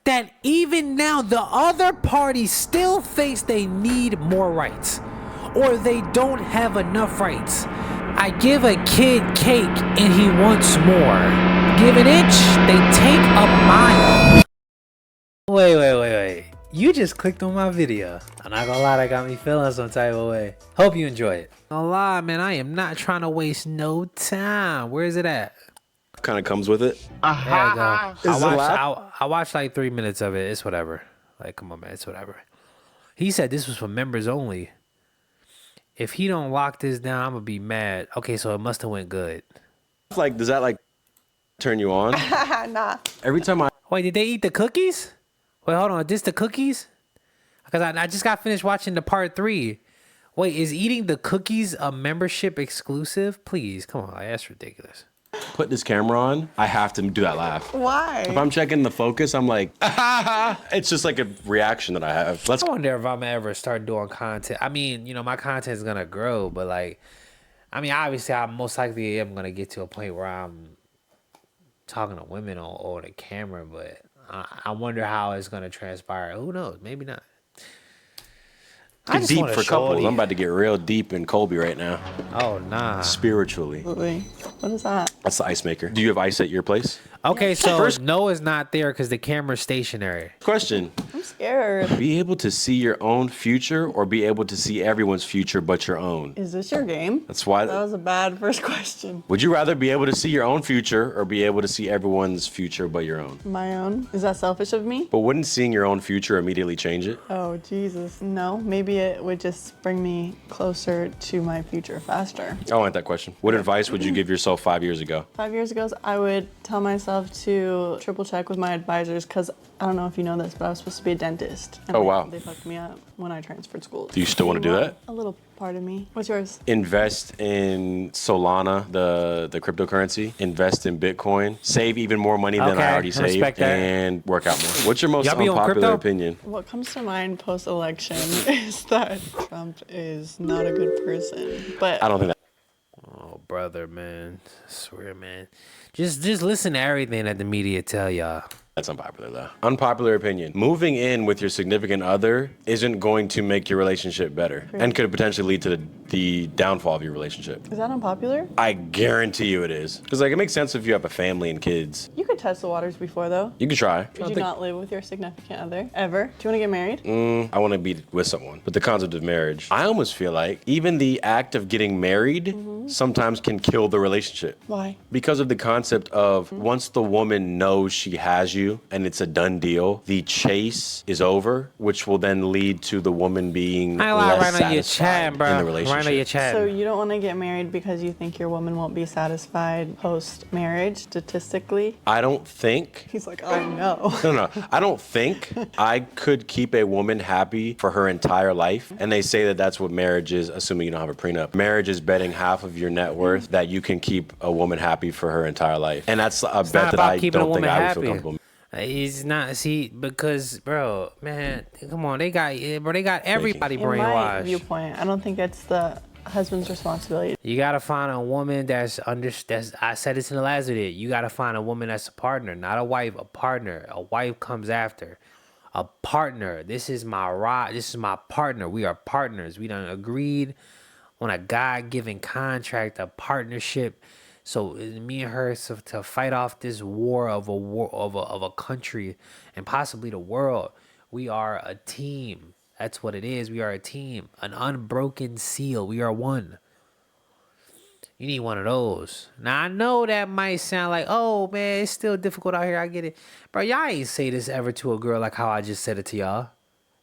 that even now the other party still thinks they need more rights or they don't have enough rights. I give a kid cake and he wants more. Give an inch, they take a mile. Wait. You just clicked on my video. I'm not gonna lie, that got me feeling some type of way. Hope you enjoy it. No lie, man, I am not trying to waste no time. Where is it at? Kind of comes with it. There you go. I watched like 3 minutes of it. It's whatever. Like, come on, man. It's whatever. He said this was for members only. If he don't lock this down, I'm gonna be mad. Okay, so it must have went good. Like, does that like turn you on? Nah. Every time I Wait, did they eat the cookies? Wait, hold on. Is this the cookies? Because I just got finished watching the part 3. Wait, is eating the cookies a membership exclusive? Please, come on. That's ridiculous. put this camera on, I have to do that laugh. Why? If I'm checking the focus, I'm like, it's just like a reaction that I have. I wonder if I'm ever start doing content. I mean, you know, my content is gonna grow, but like, I mean, obviously, I most likely am gonna get to a point where I'm talking to women on the camera, but I wonder how it's gonna transpire. Who knows? Maybe not. Deep for couples. I'm about to get real deep in Kolbi right now. Oh, nah. Spiritually. What is that? That's the ice maker. Do you have ice at your place? Okay, so no is not there because the camera's stationary. Question. I'm scared. Be able to see your own future or be able to see everyone's future but your own? Is this your game? That's why. That was a bad first question. Would you rather be able to see your own future or be able to see everyone's future but your own? My own? Is that selfish of me? But wouldn't seeing your own future immediately change it? Oh, Jesus. No, maybe it would just bring me closer to my future faster. I want that question. What advice would you give yourself 5 years ago? 5 years ago, I would tell myself to triple check with my advisors because I don't know if you know this, but I was supposed to be a dentist. And Oh, wow. They fucked me up when I transferred schools. Do you still want to do that? A little part of me. What's yours? Invest in Solana, the cryptocurrency. Invest in Bitcoin. Save even more money than I already saved. And work out more. What's your most unpopular opinion? What comes to mind post-election is that Trump is not a good person. But I don't think that. Oh, brother, man. I swear, man. Just listen to everything that the media tell y'all. That's unpopular, though. Unpopular opinion. Moving in with your significant other isn't going to make your relationship better and could potentially lead to the downfall of your relationship. Is that unpopular? I guarantee you it is. Because, like, it makes sense if you have a family and kids. You could test the waters before, though. You could try. Would you not live with your significant other? Ever? Do you want to get married? I want to be with someone. But the concept of marriage, I almost feel like even the act of getting married sometimes can kill the relationship. Why? Because of the concept of once the woman knows she has you and it's a done deal, the chase is over, which will then lead to the woman being less satisfied in the relationship. So you don't want to get married because you think your woman won't be satisfied post-marriage, statistically? I don't think. He's like, I know. No. I don't think I could keep a woman happy for her entire life. And they say that that's what marriage is, assuming you don't have a prenup. Marriage is betting half of your net worth that you can keep a woman happy for her entire life. And that's a bet that I don't think I would feel comfortable. He's not, see, because, bro, man, come on, they got everybody brainwashed. In my viewpoint, I don't think it's the husband's responsibility. You gotta find a woman that's I said this in the last video. You gotta find a woman that's a partner, not a wife, a partner. A wife comes after. A partner. This is my ride. This is my partner. We are partners. We done agreed on a God-given contract, a partnership. So me and her to fight off this war of a country and possibly the world. We are a team. That's what it is. We are a team, an unbroken seal. We are one. You need one of those. Now I know that might sound like, oh man, it's still difficult out here. I get it, bro. Y'all ain't say this ever to a girl like how I just said it to y'all.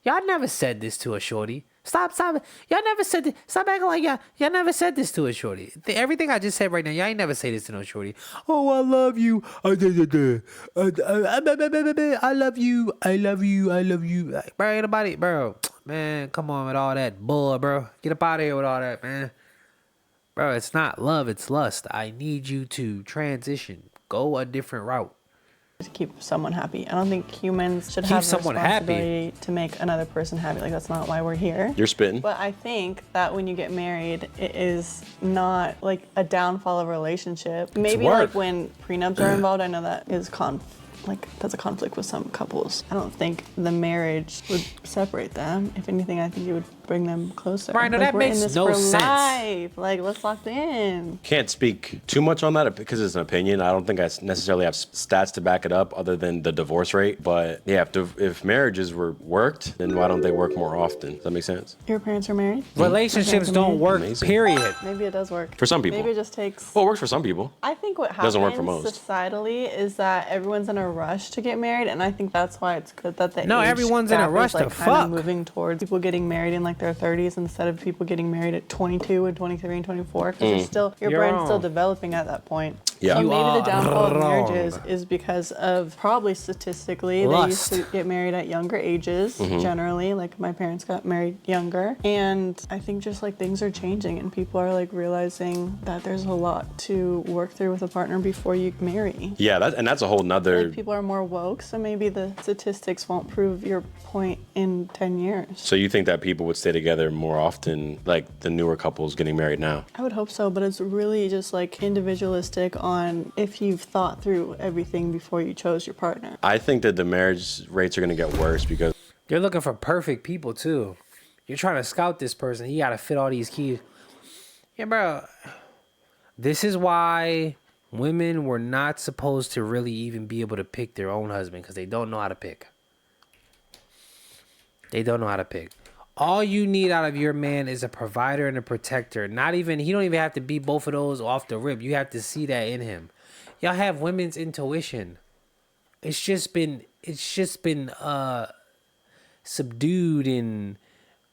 Y'all never said this to a shorty. Stop. Y'all never said this. Stop acting like y'all never said this to a shorty. Everything I just said right now, y'all ain't never say this to no shorty. Oh, I love you. I love you. I love you. I love you. Bro, anybody, bro. Man, come on with all that bull, bro. Get up out of here with all that, man. Bro, it's not love, it's lust. I need you to transition. Go a different route. To keep someone happy. I don't think humans should have the responsibility to make another person happy. Like, that's not why we're here. You're spitting. But I think that when you get married, it is not like a downfall of a relationship. Maybe like when prenups are involved, I know that is like that's a conflict with some couples. I don't think the marriage would separate them. If anything, I think it would bring them closer. Right, no, like, that we're makes in this no for sense. life. Like, let's lock in. Can't speak too much on that because it's an opinion. I don't think I necessarily have stats to back it up other than the divorce rate. But yeah, if marriages were worked, then why don't they work more often? Does that make sense? Your parents are married? Relationships don't work, Amazing. period. Maybe it does work. For some people. Maybe it just takes... Well, it works for some people. I think what happens Doesn't work for most. societally is that everyone's in a rush to get married, and I think that's why it's good that the No, age everyone's in a gap rush is, like, to kind fuck. of moving towards people getting married in like their 30s instead of people getting married at 22 and 23 and 24 because your You're brain's wrong. still developing at that point. Yeah. So You maybe the are downfall of wrong. marriages is because of probably statistically Lust. they used to get married at younger ages generally. Like my parents got married younger, and I think just like things are changing and people are like realizing that there's a lot to work through with a partner before you marry. Yeah, that's a whole nother. Like people are more woke, so maybe the statistics won't prove your point in 10 years. So you think that people would stay together more often, like the newer couples getting married now? I would hope so, but it's really just like individualistic on if you've thought through everything before you chose your partner. I think that the marriage rates are going to get worse because You're looking for perfect people too. You're trying to scout this person. He got to fit all these keys. Yeah, bro. This is why women were not supposed to really even be able to pick their own husband because they don't know how to pick. They don't know how to pick. All you need out of your man is a provider and a protector. He don't even have to be both of those off the rip. You have to see that in him. Y'all have women's intuition. It's just been subdued and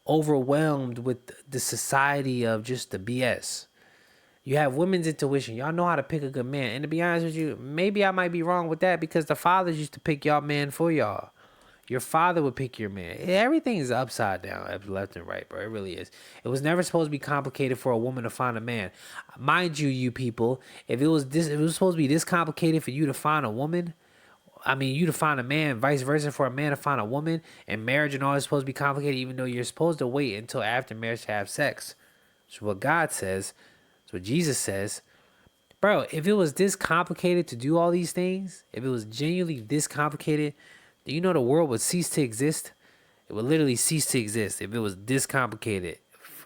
overwhelmed with the society of just the BS. You have women's intuition. Y'all know how to pick a good man. And to be honest with you, maybe I might be wrong with that because the fathers used to pick y'all man for y'all. Your father would pick your man. Everything is upside down, left and right, bro. It really is. It was never supposed to be complicated for a woman to find a man. Mind you, you people, if it was supposed to be this complicated for you to find a woman, you to find a man, vice versa for a man to find a woman, and marriage and all is supposed to be complicated, even though you're supposed to wait until after marriage to have sex. That's what God says. That's what Jesus says. Bro, if it was this complicated to do all these things, if it was genuinely this complicated, do you know the world would cease to exist? It would literally cease to exist if it was this complicated.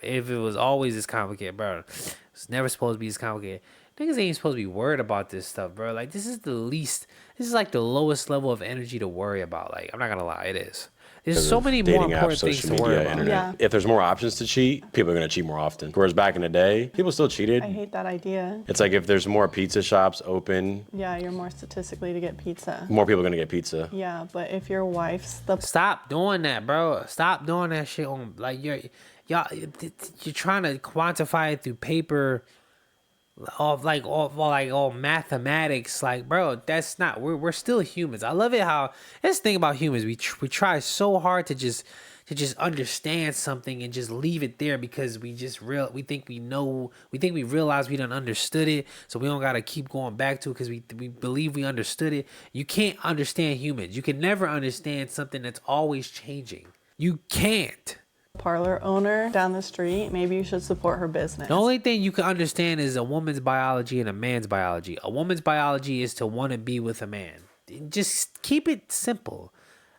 If it was always this complicated, bro. It's never supposed to be this complicated. Niggas ain't supposed to be worried about this stuff, bro. Like, this is like the lowest level of energy to worry about. Like, I'm not gonna lie, it is. There's so many more dating important apps, things social to worry media, about. internet. Yeah. If there's more options to cheat, people are going to cheat more often. Whereas back in the day, people still cheated. I hate that idea. It's like if there's more pizza shops open, Yeah, you're more statistically to get pizza. more people are going to get pizza. Yeah, but if your wife's the Stop doing that, bro. Stop doing that shit on you're trying to quantify it through paper, all mathematics. Like, bro, that's not. We're still humans. I love it how that's the thing about humans. We try so hard to just understand something and just leave it there because we think we realize we done understood it, so we don't gotta keep going back to it because we believe we understood it. You can't understand humans. You can never understand something that's always changing. You can't. parlor owner down the street, maybe you should support her business. The only thing you can understand is a woman's biology and a man's biology. A woman's biology is to want to be with a man. Just keep it simple.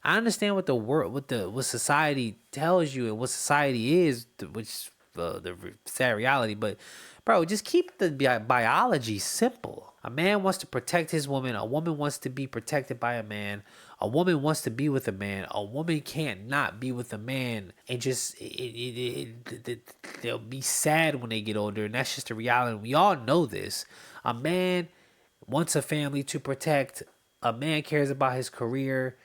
I understand what what society tells you and what society is, which the sad reality. But bro, just keep the biology simple. A man wants to protect his woman. A woman wants to be protected by a man. A woman wants to be with a man. A woman can't not be with a man and just they'll be sad when they get older, and that's just the reality. We all know this. A man wants a family to protect. A man cares about his career.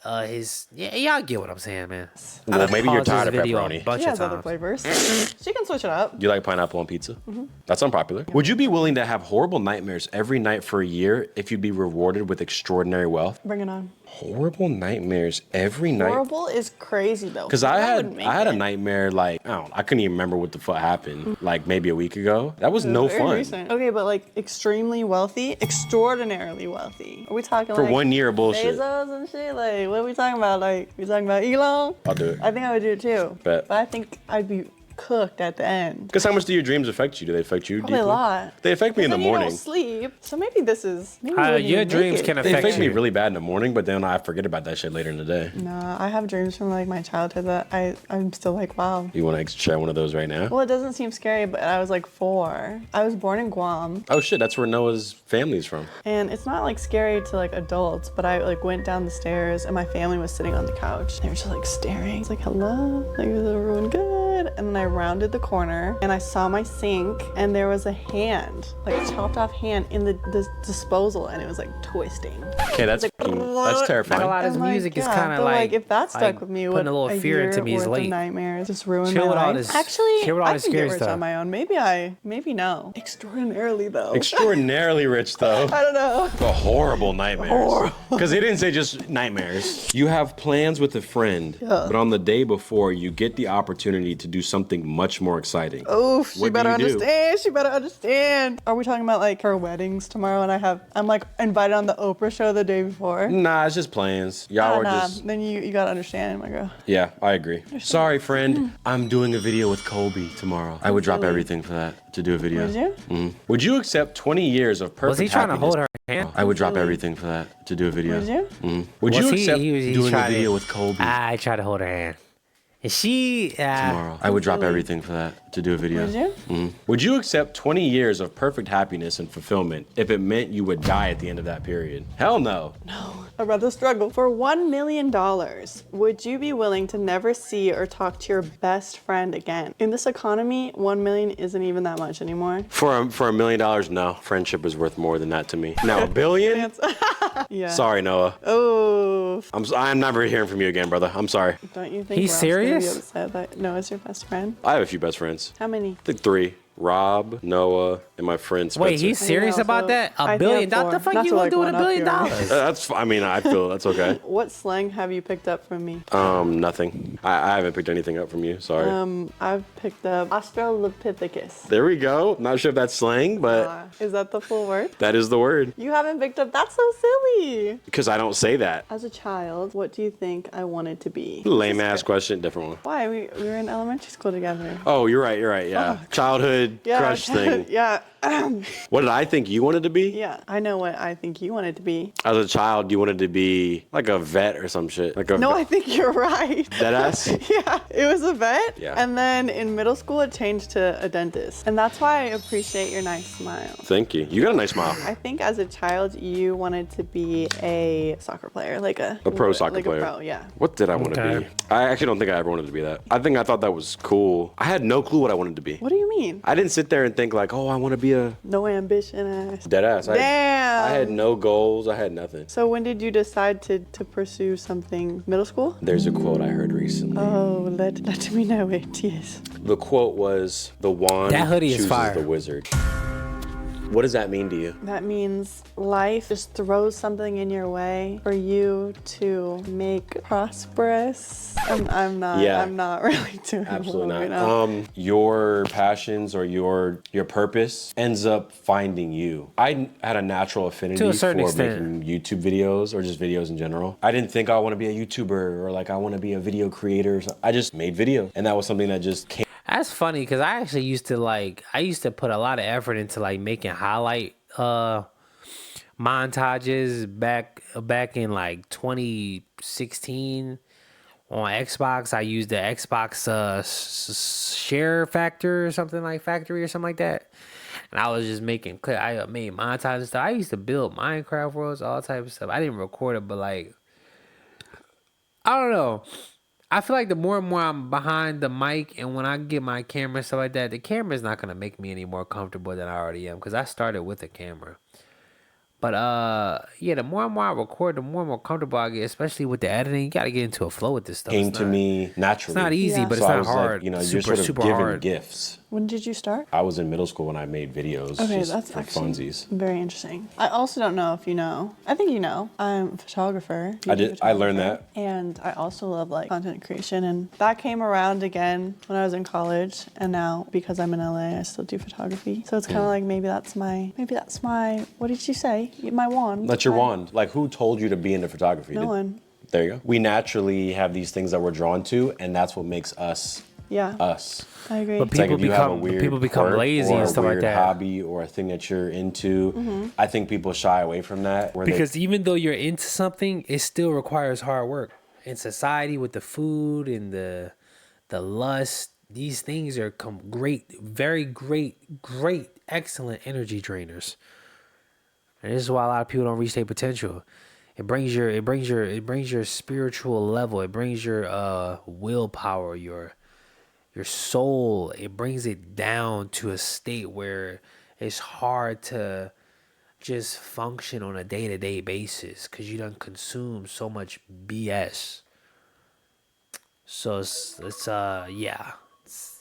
Y'all get what I'm saying, man. Well, maybe you're Pause this tired of video a pepperoni. bunch She of has other times. flavors. She can switch it up. Do you like pineapple on pizza? That's unpopular. Would you be willing to have horrible nightmares every night for a year if you'd be rewarded with extraordinary wealth? Bring it on. Horrible nightmares every night? Horrible is crazy though. Because I had a nightmare, like, I couldn't even remember what the fuck happened, like maybe a week ago. That was no Very fun. recent. Okay, but like extremely wealthy, extraordinarily wealthy. Are we talking For like 1 year of bullshit. Bezos and shit? Like, what are we talking about? Like, we talking about Elon? I'll do it. I think I would do it too. Bet. But I think I'd be cooked at the end. Because how much do your dreams affect you? Do they affect you Probably deeply? a lot. They affect me in the Then you morning. don't sleep. So maybe this is. Maybe we wouldn't Your even make dreams it. can They affect affect me you. really bad in the morning, but then I forget about that shit later in the day. Nah, I have dreams from like my childhood that I'm still like, wow. You want to share one of those right now? Well, it doesn't seem scary, but I was like 4. I was born in Guam, Oh shit, that's where Noah's family's from. and it's not like scary to like adults, but I like went down the stairs and my family was sitting on the couch. They were just like staring. It's like, hello, like, is everyone good? And then I rounded the corner and I saw my sink and there was a hand, like a chopped off hand in the disposal, and it was like twisting. Okay, that's Like, that's Like, terrifying. a lot of And, this music is yeah, kind of but, like if that stuck like with me, putting a little fear into me is worth of late. nightmares just ruined Chill my with all life. this- Actually, chill with all I this can get scary rich stuff. on my own. Maybe no. Extraordinarily though. Extraordinarily rich though. I don't know. The horrible nightmares. Because they didn't say just nightmares. You have plans with a friend, but on the day before, you get the opportunity to do something much more exciting. Oof, she What do better you do? understand. She better understand. Are we talking about like her weddings tomorrow? And I'm like invited on the Oprah show the day before. Nah, it's just plans. Y'all are just. Then you gotta understand, my girl. Yeah, I agree. Sorry, friend. I'm doing a video with Kolbi tomorrow. I would drop everything for that to do a video. Would you? Mhm. Would you accept 20 years of perfect Was he trying to happiness? hold her hand? I would drop everything for that to do a video. Would you? Would Was you he- accept he doing a tried video it. with Kolbi I tried to hold her hand, and she tomorrow? I would drop everything for that to do a video. Would you? Would you accept 20 years of perfect happiness and fulfillment if it meant you would die at the end of that period? Hell no. I'd rather struggle. For $1 million, would you be willing to never see or talk to your best friend again? In this economy, 1 million isn't even that much anymore. For $1 million, no. Friendship is worth more than that to me. Now, $1 billion? Yeah. Sorry, Noah. Oh, I'm never hearing from you again, brother. I'm sorry. don't you think He's Rob's gonna be serious? upset that Noah's your best friend? I have a few best friends. How many? I think 3. Rob, Noah, and my friend Spencer. Wait, he's serious also- about that? I $1 think billion? I'm What the for. fuck Not you to, gonna like, do with $1 one-up billion? you. That's. I mean, I feel that's okay. What slang have you picked up from me? Nothing. I haven't picked anything up from you. Sorry. I've picked up Australopithecus. There we go. Not sure if that's slang, but Is that the full word? that is the word. You haven't picked up. That's so silly. Because I don't say that. As a child, what do you think I wanted to be? Lame ass question. Different one. Why? We were in elementary school together. Oh, you're right. You're right. Yeah. Childhood crush thing. Yeah. What did I think you wanted to be? Yeah. I know what I think you wanted to be. As a child, you wanted to be like a vet or some shit. Like a No, I think you're right. Dead ass? Yeah, it was a vet. Yeah. And then in middle school, it changed to a dentist. And that's why I appreciate your nice smile. Thank you. You got a nice smile. I think as a child, you wanted to be a soccer player, like a pro soccer like player. A pro, yeah. What did I want to Okay. be? I actually don't think I ever wanted to be that. I think I thought that was cool. I had no clue what I wanted to be. What do you mean? I didn't sit there and think like, oh, I want to be a No ambition ass. dead ass. Damn. I had no goals. I had nothing. So when did you decide to pursue something? Middle school? There's a quote I heard recently. Oh, let me know it. Yes. The quote was, "The wand That hoodie is chooses fire. the wizard." What does that mean to you? That means life just throws something in your way for you to make prosperous. I'm not. Yeah. I'm not really doing Absolutely well right not. now. Your passions or your purpose ends up finding you. I had a natural affinity To a for certain extent. making YouTube videos or just videos in general. I didn't think I want to be a YouTuber or like I want to be a video creator. I just made video, and that was something that just came. That's funny because I actually used to put a lot of effort into like making highlight montages back in like 2016 on Xbox. I used the Xbox share factor or something like factory or something like that. And I was just making clip. I made montages and stuff. I used to build Minecraft worlds, all type of stuff. I didn't record it, but like, I don't know. I feel like the more and more I'm behind the mic and when I get my camera and stuff like that, the camera's not going to make me any more comfortable than I already am because I started with a camera. But yeah, the more and more I record, the more and more comfortable I get, especially with the editing. You got to get into a flow with this stuff. Came It's to not- me naturally. It's not easy, Yeah. but So it's I not was hard. like, you know, Super, you're sort of super given hard. gifts. When did you start? I was in middle school when I made videos Okay, just that's for actually funsies. very interesting. I also don't know if you know. I think you know. I'm a photographer. I learned that. And I also love like content creation, and that came around again when I was in college. And now because I'm in LA, I still do photography. So it's kind of like maybe that's my what did you say? My wand. That's your wand. Like, who told you to be into photography? No one. There you go. We naturally have these things that we're drawn to, and that's what makes us Yeah. us. I agree. But It's like if you have a become- weird people become quirk lazy or and a stuff like weird that. hobby or a thing that you're into, I think people shy away from that. Where Because even though you're into something, it still requires hard work. In society, with the food and the lust, these things are great, very great, excellent energy drainers. And this is why a lot of people don't reach their potential. It brings your spiritual level. It brings your willpower, your soul. It brings it down to a state where it's hard to just function on a day-to-day basis because you done consume so much BS. So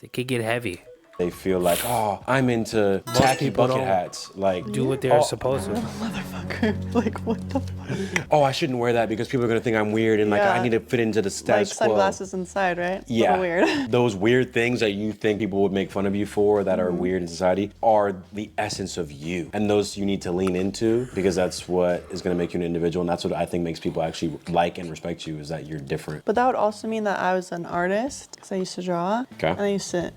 it could get heavy. they feel like, oh, I'm into tacky people bucket don't hats. Like, Do what they're supposed to. Motherfucker. Like, what the fuck? oh, I shouldn't wear that because people are gonna think I'm weird and like Yeah. I need to fit into the Like status quo. sunglasses inside, right? Yeah, Little weird. those weird things that you think people would make fun of you for that are weird in society are the essence of you, and those you need to lean into because that's what is going to make you an individual, and that's what I think makes people actually like and respect you is that you're different. But that would also mean that I was an artist because I used to draw. Okay. And I used to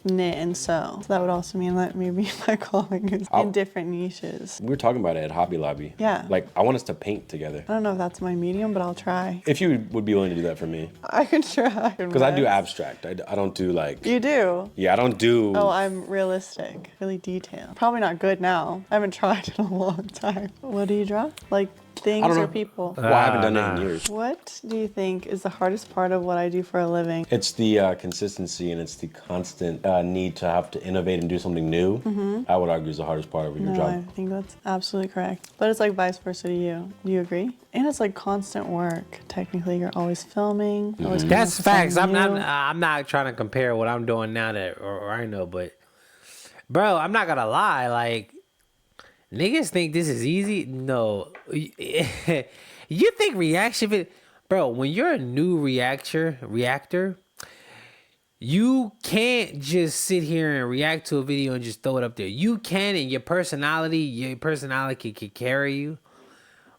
knit and sew. So that would also mean that maybe my calling is in different niches. We were talking about it at Hobby Lobby. Yeah. Like I want us to paint together. I don't know if that's my medium, but I'll try. If you would be willing to do that for me, I can try. because I do abstract. I don't do like. You do? Yeah, I don't do. Oh, I'm realistic, really detailed. Probably not good now. I haven't tried in a long time. What do you draw? Like things don't or know. people? Well, I haven't done it in years. What do you think is the hardest part of what I do for a living? It's the consistency and it's the constant need to have to innovate and do something new. I would argue is the hardest part of your No, I job. think that's absolutely correct. But it's like vice versa to you. Do you agree? And it's like constant work. Technically, you're always filming. Always coming That's up with something facts. I'm new. not trying to compare what I'm doing now to or I know, but bro, I'm not gonna lie. Like niggas think this is easy. No, you think reaction video, bro? When you're a new reactor, you can't just sit here and react to a video and just throw it up there. You can, and your personality can carry you.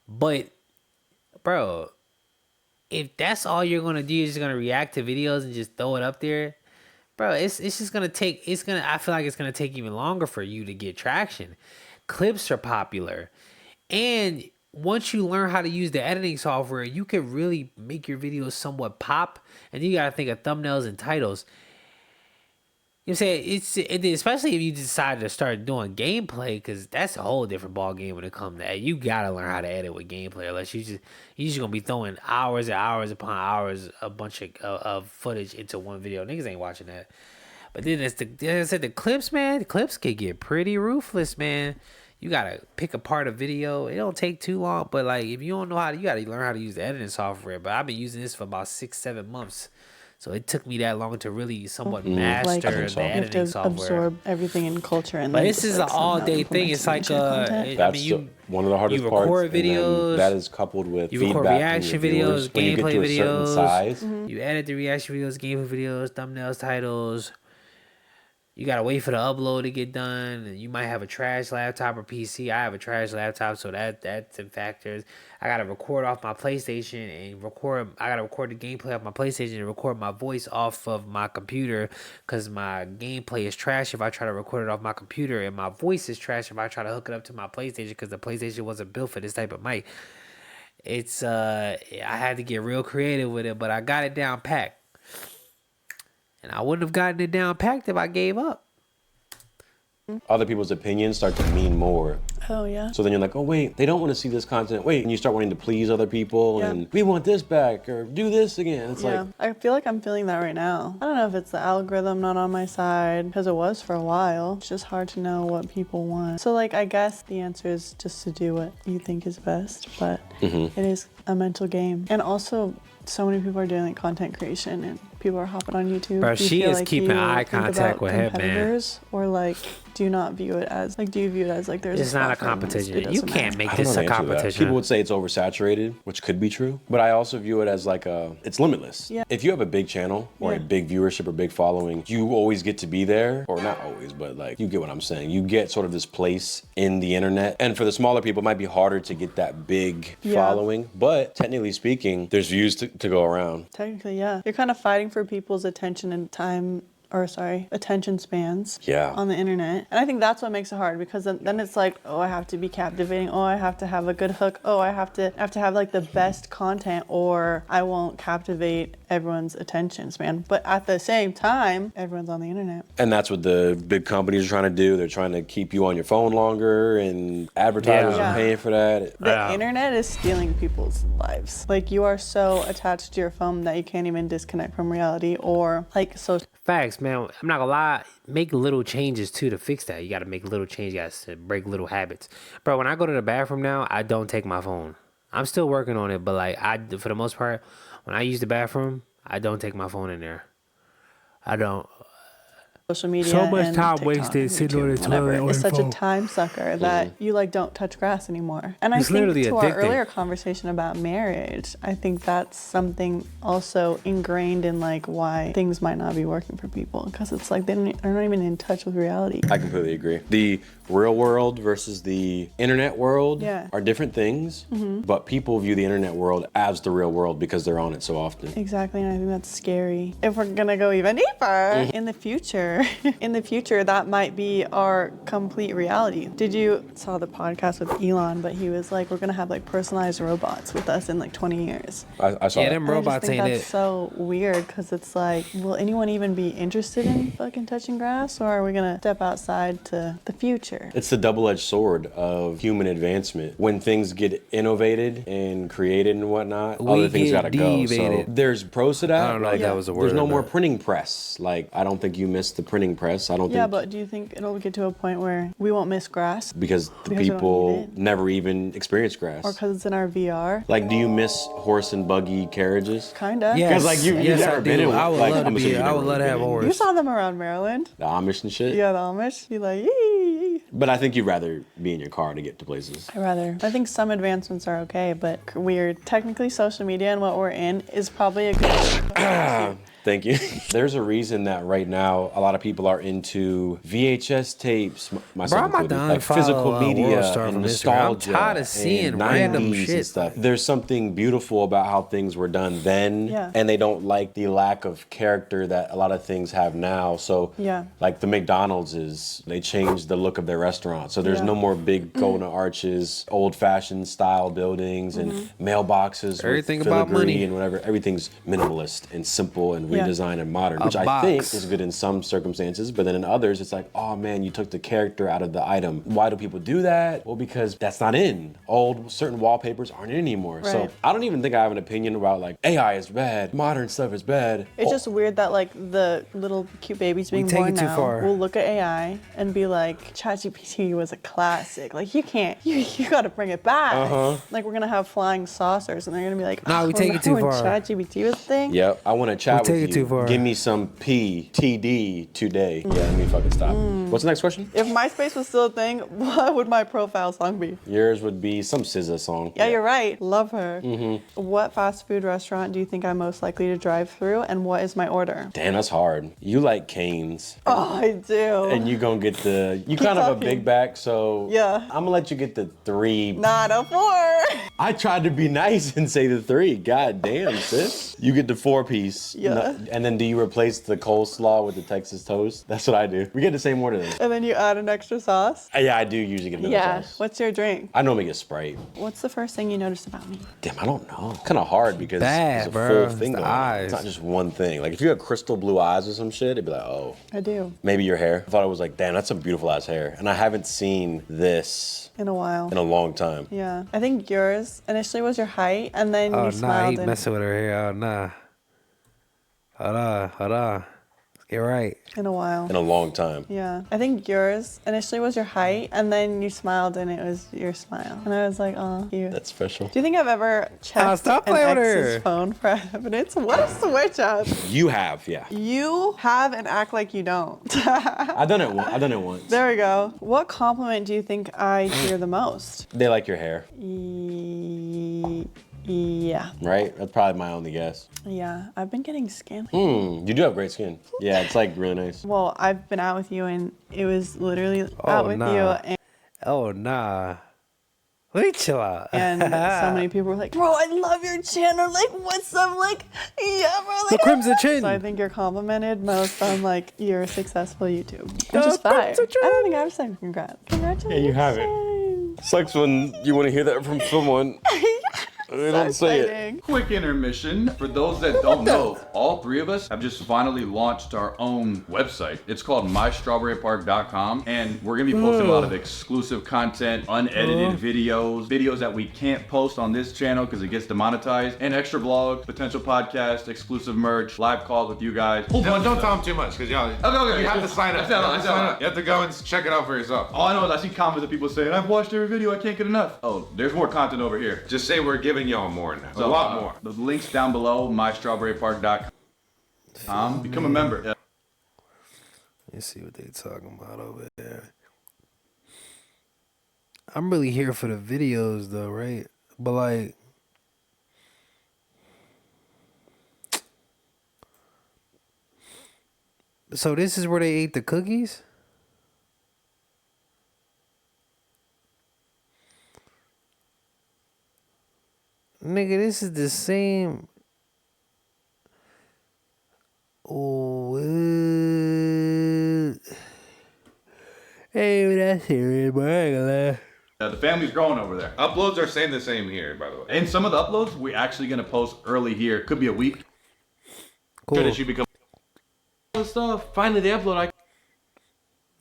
But, bro, if that's all you're gonna do, you're just gonna react to videos and just throw it up there, bro, it's just gonna take. I feel like it's gonna take even longer for you to get traction. Clips are popular, and once you learn how to use the editing software, you can really make your videos somewhat pop. And you gotta think of thumbnails and titles. You know what I'm saying? Especially if you decide to start doing gameplay, because that's a whole different ball game when it comes to that. You gotta learn how to edit with gameplay, unless you're just gonna be throwing hours and hours upon hours a bunch of footage into one video. Niggas ain't watching that. But then as I said, the clips, man, the clips can get pretty ruthless, man. You gotta pick apart a video. It don't take too long, but like if you don't know you gotta learn how to use the editing software. But I've been using this for about 6-7 months, so it took me that long to really somewhat master Like, the you have editing to software. absorb everything in culture, and But then this just, is like, an all somehow day thing. implement It's some like shit content. That's one of the hardest you parts. record and then videos. that is coupled with You feedback record from reaction your viewers. videos, When you get gameplay to a certain videos. size, You edit the reaction videos, gameplay videos, thumbnails, titles. You gotta wait for the upload to get done. And you might have a trash laptop or PC. I have a trash laptop, so that's in factors. I gotta record off my PlayStation and I gotta record the gameplay off my PlayStation and record my voice off of my computer, because my gameplay is trash if I try to record it off my computer, and my voice is trash if I try to hook it up to my PlayStation, because the PlayStation wasn't built for this type of mic. It's I had to get real creative with it, but I got it down packed. And I wouldn't have gotten it down packed if I gave up. other people's opinions start to mean more. Oh, yeah. So then you're like, oh wait, they don't want to see this content. Wait, and you start wanting to please other people, Yeah. and we want this back or do this again. It's Yeah, like, I feel like I'm feeling that right now. I don't know if it's the algorithm not on my side, because it was for a while. It's just hard to know what people want. So, like, I guess the answer is just to do what you think is best, but it is a mental game. And also, so many people are doing like content creation, and people are hopping on YouTube. Bro, Do you she feel is like keeping you eye think contact about with him, man. competitors, or like, do you not view it as like, do you view it as like there's It's a not a spot for everyone, competition. it You doesn't can't matter? make I don't this know a the answer to that. competition. People would say it's oversaturated, which could be true, but I also view it as like it's limitless. Yeah. If you have a big channel or a Yeah. big viewership or big following, you always get to be there, or not always, but like you get what I'm saying. You get sort of this place in the internet, and for the smaller people, it might be harder to get that big Yeah. following. But technically speaking, there's views to go around. Technically, yeah. You're kind of fighting for people's attention and time, or sorry, attention spans Yeah. on the internet. And I think that's what makes it hard, because then it's like, oh, I have to be captivating. Oh, I have to have a good hook. Oh, I have to have like the best content, or I won't captivate everyone's attention span. But at the same time, everyone's on the internet. And that's what the big companies are trying to do. They're trying to keep you on your phone longer, and advertisers Yeah. are paying for that. The internet is stealing people's lives. Like, you are so attached to your phone that you can't even disconnect from reality, or like social. Facts, man. I'm not gonna lie. Make little changes too to fix that. You gotta make little changes. You gotta break little habits. Bro, when I go to the bathroom now, I don't take my phone. I'm still working on it, but like for the most part, when I use the bathroom, I don't take my phone in there. I don't. Social media So much and time TikTok wasted and sitting on YouTube, the whatever. toilet on It's your such a phone. time sucker that you like don't touch grass anymore. And I It's think literally to our addicting. earlier conversation about marriage, I think that's something also ingrained in like why things might not be working for people, because it's like they're not even in touch with reality. I completely agree. The real world versus the internet world are different things, but people view the internet world as the real world because they're on it so often. Exactly, and I think that's scary. If we're gonna go even deeper, in the future, that might be our complete reality. Did you saw the podcast with Elon? But he was like, we're gonna have like personalized robots with us in like 20 years. I saw Yeah, that. them And I just robots think ain't that's it. so weird, because it's like, will anyone even be interested in fucking touching grass, or are we gonna step outside to the future? It's the double-edged sword of human advancement. When things get innovated and created and whatnot, We other things get gotta go. So deviated. there's pros to that. I don't know if like, that was a word There's no or more not. printing press. Like, I don't think you miss the printing press. I don't Yeah, think but do you think it'll get to a point where we won't miss grass, because the because we don't people need it? never even experience grass. or because it's in our VR? Like, do you miss horse and buggy carriages? Kinda. Yes, 'Cause, like, you've yes, never I been do. in I one. would Like, love to I'm be. assuming you've I would never love to really have a been in. You horse. saw them around Maryland. The Amish and shit. Yeah, the Amish. You like, yee. But I think you'd rather be in your car to get to places. I think some advancements are okay, but weird. Technically, social media and what we're in is probably a good. Thank you. There's a reason that right now a lot of people are into VHS tapes, myself I'm about included, to like unfollow, physical media World Star and from Instagram. I'm nostalgia tired of seeing and random 90s shit. and stuff. There's something beautiful about how things were done then, Yeah. and they don't like the lack of character that a lot of things have now. So, Yeah. like the McDonald's they changed the look of their restaurant. So there's Yeah. no more big golden arches, old-fashioned style buildings, and mailboxes Everything with about filigree money. and whatever. Everything's minimalist and simple and Yeah. redesigned and modern, A which I box. think is good in some circumstances, but then in others, it's like, oh man, you took the character out of the item. Why do people do that? Well, because that's not in. Certain wallpapers aren't in anymore. So Right. I don't even think I have an opinion about like AI is bad, modern stuff is bad. It's just weird that like the little cute babies being take born it too now far. will look at AI and be like, ChatGPT was a classic. Like you got to bring it back. Like we're gonna have flying saucers, and they're gonna be like, Nah, we take it too remember when far. ChatGPT was a thing. Yep, I want to chat take with it you. too far. Give me some PTD today. Yeah, let me fucking stop. What's the next question? If MySpace was still a thing, what would my profile song be? Yours would be some SZA song. Yeah, you're right. Love her. Mm-hmm. What fast food restaurant do you think I'm most likely to drive through, and what is my order? Damn, that's hard. You like Cane's. Oh, I do. And you gonna get you Keep kind of a talking. big back, so Yeah. I'm gonna let you get the 3. Not a 4. I tried to be nice and say the 3. God damn, sis. You get the 4-piece. Yeah. And then do you replace the coleslaw with the Texas toast? That's what I do. We get the same order then. And then you add an extra sauce. Yeah, I do usually get another Yeah. sauce. What's your drink? I normally get Sprite. What's the first thing you noticed about me? Damn, I don't know. It's kind of hard because Bad, it's a bro. full thing It's the going on. It's eyes. not just one thing. Like if you had crystal blue eyes or some shit, it'd be like, oh, I do. maybe your hair. I thought it was like, damn, that's some beautiful ass hair. And I haven't seen this In a while. in a long time. Yeah. I think yours initially was your height, and then Oh you nah, smiled. he and messing with her hair. Oh nah. Hold on. Let's get right. in a while. In a long time. Yeah. I think yours initially was your height, and then you smiled, and it was your smile. And I was like, oh, cute. That's special. Do you think I've ever checked stop an playing with ex's her. phone for evidence? What a switch up. You have, yeah. You have and act like you don't. I've done it once. There we go. What compliment do you think I hear the most? They like your hair, Yeah. right? That's probably my only guess. Yeah. I've been getting skin. You do have great skin. Yeah, it's like really nice. Well, I've been out with you, and it was literally Oh, out with nah. you. And Oh nah. Let me chill out. And so many people were like, bro, I love your channel. Like, what's up? Like, yeah, bro. The Like, Crimson Chin. so I think you're complimented most on like your successful YouTube, which is fire. I don't think I have to say congrats. Congratulations. Yeah, you have it. Sucks when you want to hear that from someone. They don't say it. Quick intermission. For those that don't know, all three of us have just finally launched our own website. It's called mystrawberrypark.com, and we're gonna be posting a lot of exclusive content, unedited videos that we can't post on this channel because it gets demonetized, and extra vlogs, potential podcasts, exclusive merch, live calls with you guys. Don't tell them too much, because y'all, Okay. you have to sign up. You have to go and check it out for yourself. All I know is I see comments of people saying, I've watched every video, I can't get enough. Oh, there's more content over here. Just say we're giving y'all more now. So, a lot more. The link's down below, mystrawberrypark.com. Become a member. Let's see what they talking about over there. I'm really here for the videos though, right? But like, so this is where they ate the cookies? Nigga, this is the same. Oh, hey, that's serious, but I ain't gonna lie. The family's growing over there. Uploads are saying the same here, by the way. And some of the uploads, we're actually going to post early here. Could be a week. Cool. As you become stuff. Finally, they upload.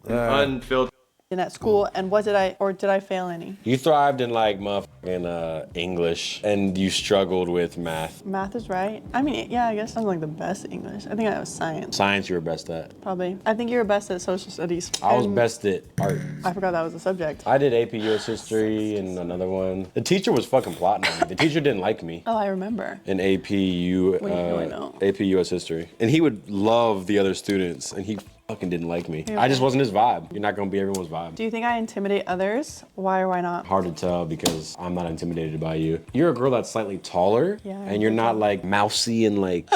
Unfiltered. In at school, and what did I fail any? You thrived in like motherfucking English, and you struggled with math. Math is right. I mean, yeah, I guess I'm like the best English. I think I was science. Science, you were best at. Probably. I think you were best at social studies. I was And best at art. I forgot that was a subject. I did AP US History and another one. The teacher was fucking plotting on me. The teacher didn't like me. Oh, I remember. In AP US History. And he would love the other students, and he fucking didn't like me. I just wasn't his vibe. You're not gonna be everyone's vibe. Do you think I intimidate others? Why or why not? Hard to tell because I'm not intimidated by you. You're a girl that's slightly taller, Yeah, and you're not like mousy and like,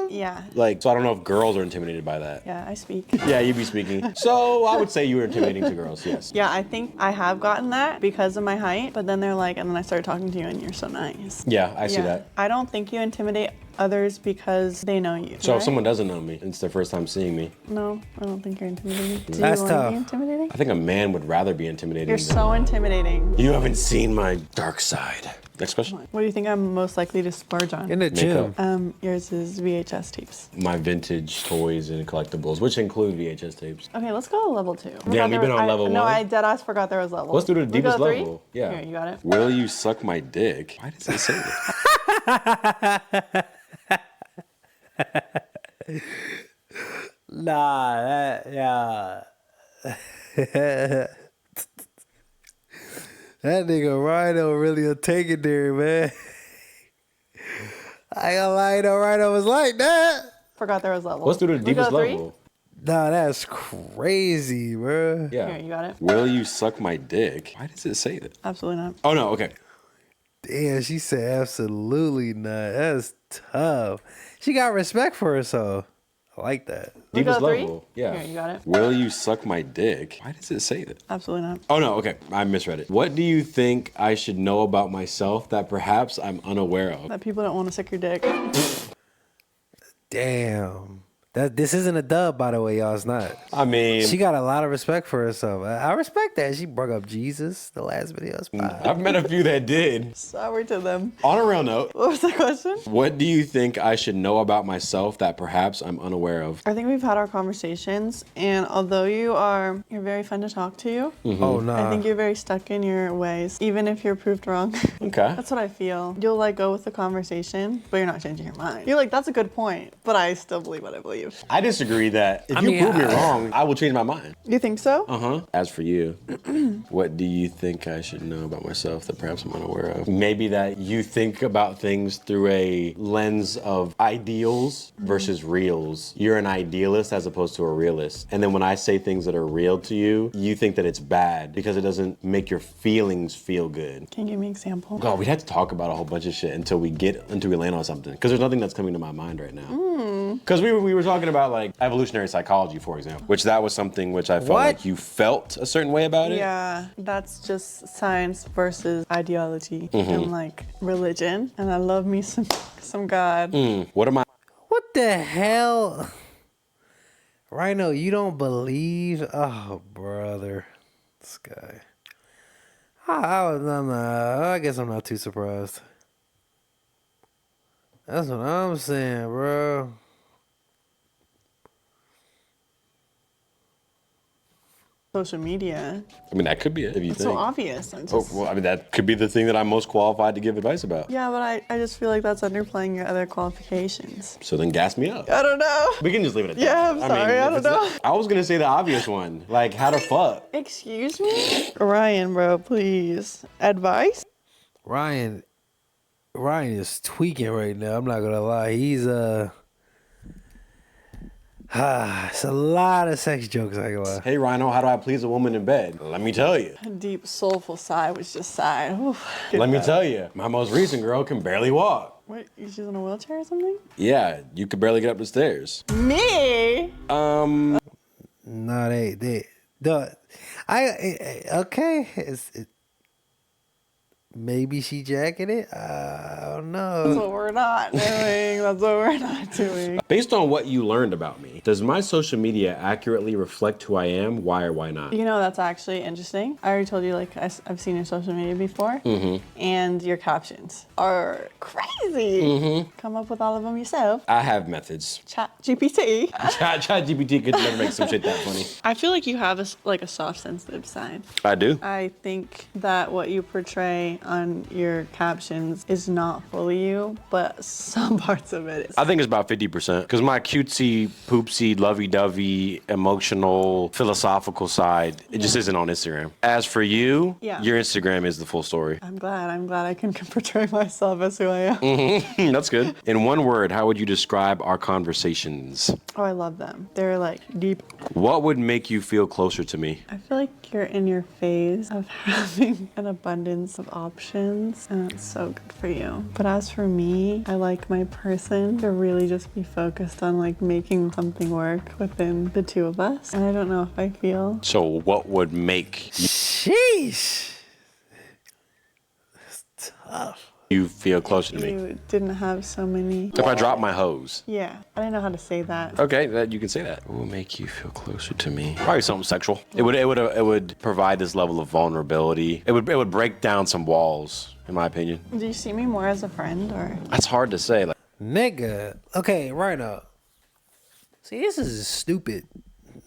Yeah. so I don't know if girls are intimidated by that. Yeah, I speak. Yeah, you be speaking. So I would say you were intimidating to girls, yes. Yeah, I think I have gotten that because of my height, but then they're like, and then I started talking to you and you're so nice. Yeah, I see that. I don't think you intimidate others because they know you. So right? if someone doesn't know me, it's their first time seeing me. No, I don't think you're intimidating. Do That's you want to tough. be intimidating? I think a man would rather be intimidated. You're so intimidating. You haven't seen my dark side. Next question. What do you think I'm most likely to splurge on? In the gym. Makeup. Yours is VHS tapes. My vintage toys and collectibles, which include VHS tapes. Okay, let's go to level 2. Damn, you've been on level No, one? I deadass forgot there was level. Let's do the We deepest go 3? level. Yeah. Here, you got it. Will you suck my dick? Why does it say that? Nah, that nigga Rhino really a taking there, man. I ain't gonna lie, no Rhino was like that. Forgot there was level. Let's do the We go deepest 3? level. Nah, that's crazy, bro. Yeah. Here, you got it. Will you suck my dick? Why does it say that? Absolutely not. Oh no, okay. Damn, she said absolutely not. That's tough. She got respect for herself. I like that. We Deepest go 3? level. Yeah. Here, you got it. Will you suck my dick? Why does it say that? Absolutely not. Oh no, okay. I misread it. What do you think I should know about myself that perhaps I'm unaware of? That people don't want to suck your dick. Damn. This isn't a dub, by the way, y'all. It's not. I mean, She got a lot of respect for herself. I respect that. She brought up Jesus the last video. It's fine. I've met a few that did. Sorry to them. On a real note, What was the question? what do you think I should know about myself that perhaps I'm unaware of? I think we've had our conversations, and although you're very fun to talk to, Oh, no. I think you're very stuck in your ways, even if you're proved wrong. Okay. That's what I feel. You'll like go with the conversation, but you're not changing your mind. You're like, that's a good point, but I still believe what I believe. I disagree that if you prove me wrong, I will change my mind. You think so? As for you, what do you think I should know about myself that perhaps I'm unaware of? Maybe that you think about things through a lens of ideals versus reals. You're an idealist as opposed to a realist. And then when I say things that are real to you, you think that it's bad because it doesn't make your feelings feel good. Can you give me an example? God, we'd have to talk about a whole bunch of shit until we land on something. Because there's nothing that's coming to my mind right now. Because we were talking about like evolutionary psychology, for example, which that was something which I felt What? like you felt a certain way about it. Yeah, that's just science versus ideology and like religion. And I love me some God. What am I? What the hell? Rhino, you don't believe? Oh, brother. This guy. I guess I'm not too surprised. That's what I'm saying, bro. Social media. I mean, that could be it if you It's think. so obvious. Oh, well, I mean, that could be the thing that I'm most qualified to give advice about. Yeah, but I just feel like that's underplaying your other qualifications. So then gas me up. I don't know. We can just leave it at that. Yeah, I'm sorry, I if don't it's know. not- I was gonna say the obvious one, like how to fuck. Excuse me? Ryan, bro, please. Advice? Ryan is tweaking right now. I'm not gonna lie. He's it's a lot of sex jokes. I go. Hey Rhino, how do I please a woman in bed? Let me tell you. A deep, soulful sigh was just sighed. Oof. Let me tell you. My most recent girl can barely walk. Wait, she's in a wheelchair or something? Yeah, you could barely get up the stairs. Me? No, they. Okay. Maybe she jacking it. I don't know. That's what we're not doing. That's what we're not doing. Based on what you learned about me, does my social media accurately reflect who I am? Why or why not? You know, that's actually interesting. I already told you, like, I've seen your social media before. And your captions are crazy. Come up with all of them yourself. I have methods. Chat GPT. ChatGPT could never make some shit that funny. I feel like you have a soft, sensitive side. I do. I think that what you portray on your captions is not fully you, but some parts of it is. I think it's about 50%. Because my cutesy, poopsy, lovey-dovey, emotional, philosophical side, it just isn't on Instagram. As for you, Yeah. your Instagram is the full story. I'm glad I can portray myself as who I am. That's good. In one word, how would you describe our conversations? Oh, I love them. They're like deep. What would make you feel closer to me? I feel like you're in your phase of having an abundance of options, and it's so good for you. But as for me, I like my person to really just be focused on like making something work within the two of us. And I don't know if I feel. So what would make Sheesh. It's tough. you feel closer to me? You didn't have so many. If I drop my hose. Yeah, I didn't know how to say that. Okay, that you can say that. What will make you feel closer to me? Probably something sexual. It would provide this level of vulnerability. It would break down some walls, in my opinion. Do you see me more as a friend or? That's hard to say. Like, Nigga. Okay, Rhino. See, this is stupid.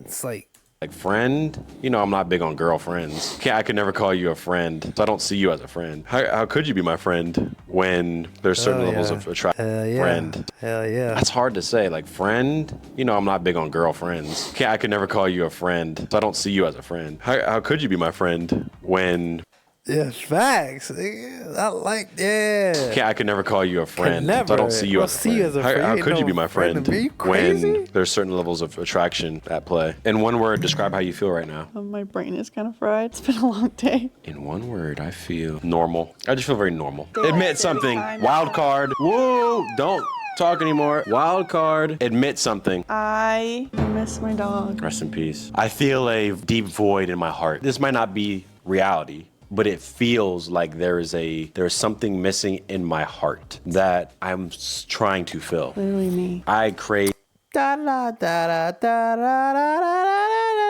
It's like, friend, you know I'm not big on girlfriends. I could never call you a friend, so I don't see you as a friend. How could you be my friend when there's certain levels of attraction? hell yeah. Friend. Hell yeah. That's hard to say. Like, friend, you know I'm not big on girlfriends. I could never call you a friend, so I don't see you as a friend. How could you be my friend when... Yeah, facts. Nigga. I like, yeah. I could never call you a friend, so I never. don't see you I'll as a see friend. you as a friend. How You could ain't you be no my friend friend to me. You crazy? when there's certain levels of attraction at play? In one word, describe how you feel right now. My brain is kind of fried. It's been a long day. In one word, I feel normal. I just feel very normal. Daylight Admit saving something. time. Wild card. Whoa, don't talk anymore. Wild card. Admit something. I miss my dog. Rest in peace. I feel a deep void in my heart. This might not be reality, but it feels like there's something missing in my heart that I'm trying to fill. Literally me. I crave Da da da da da da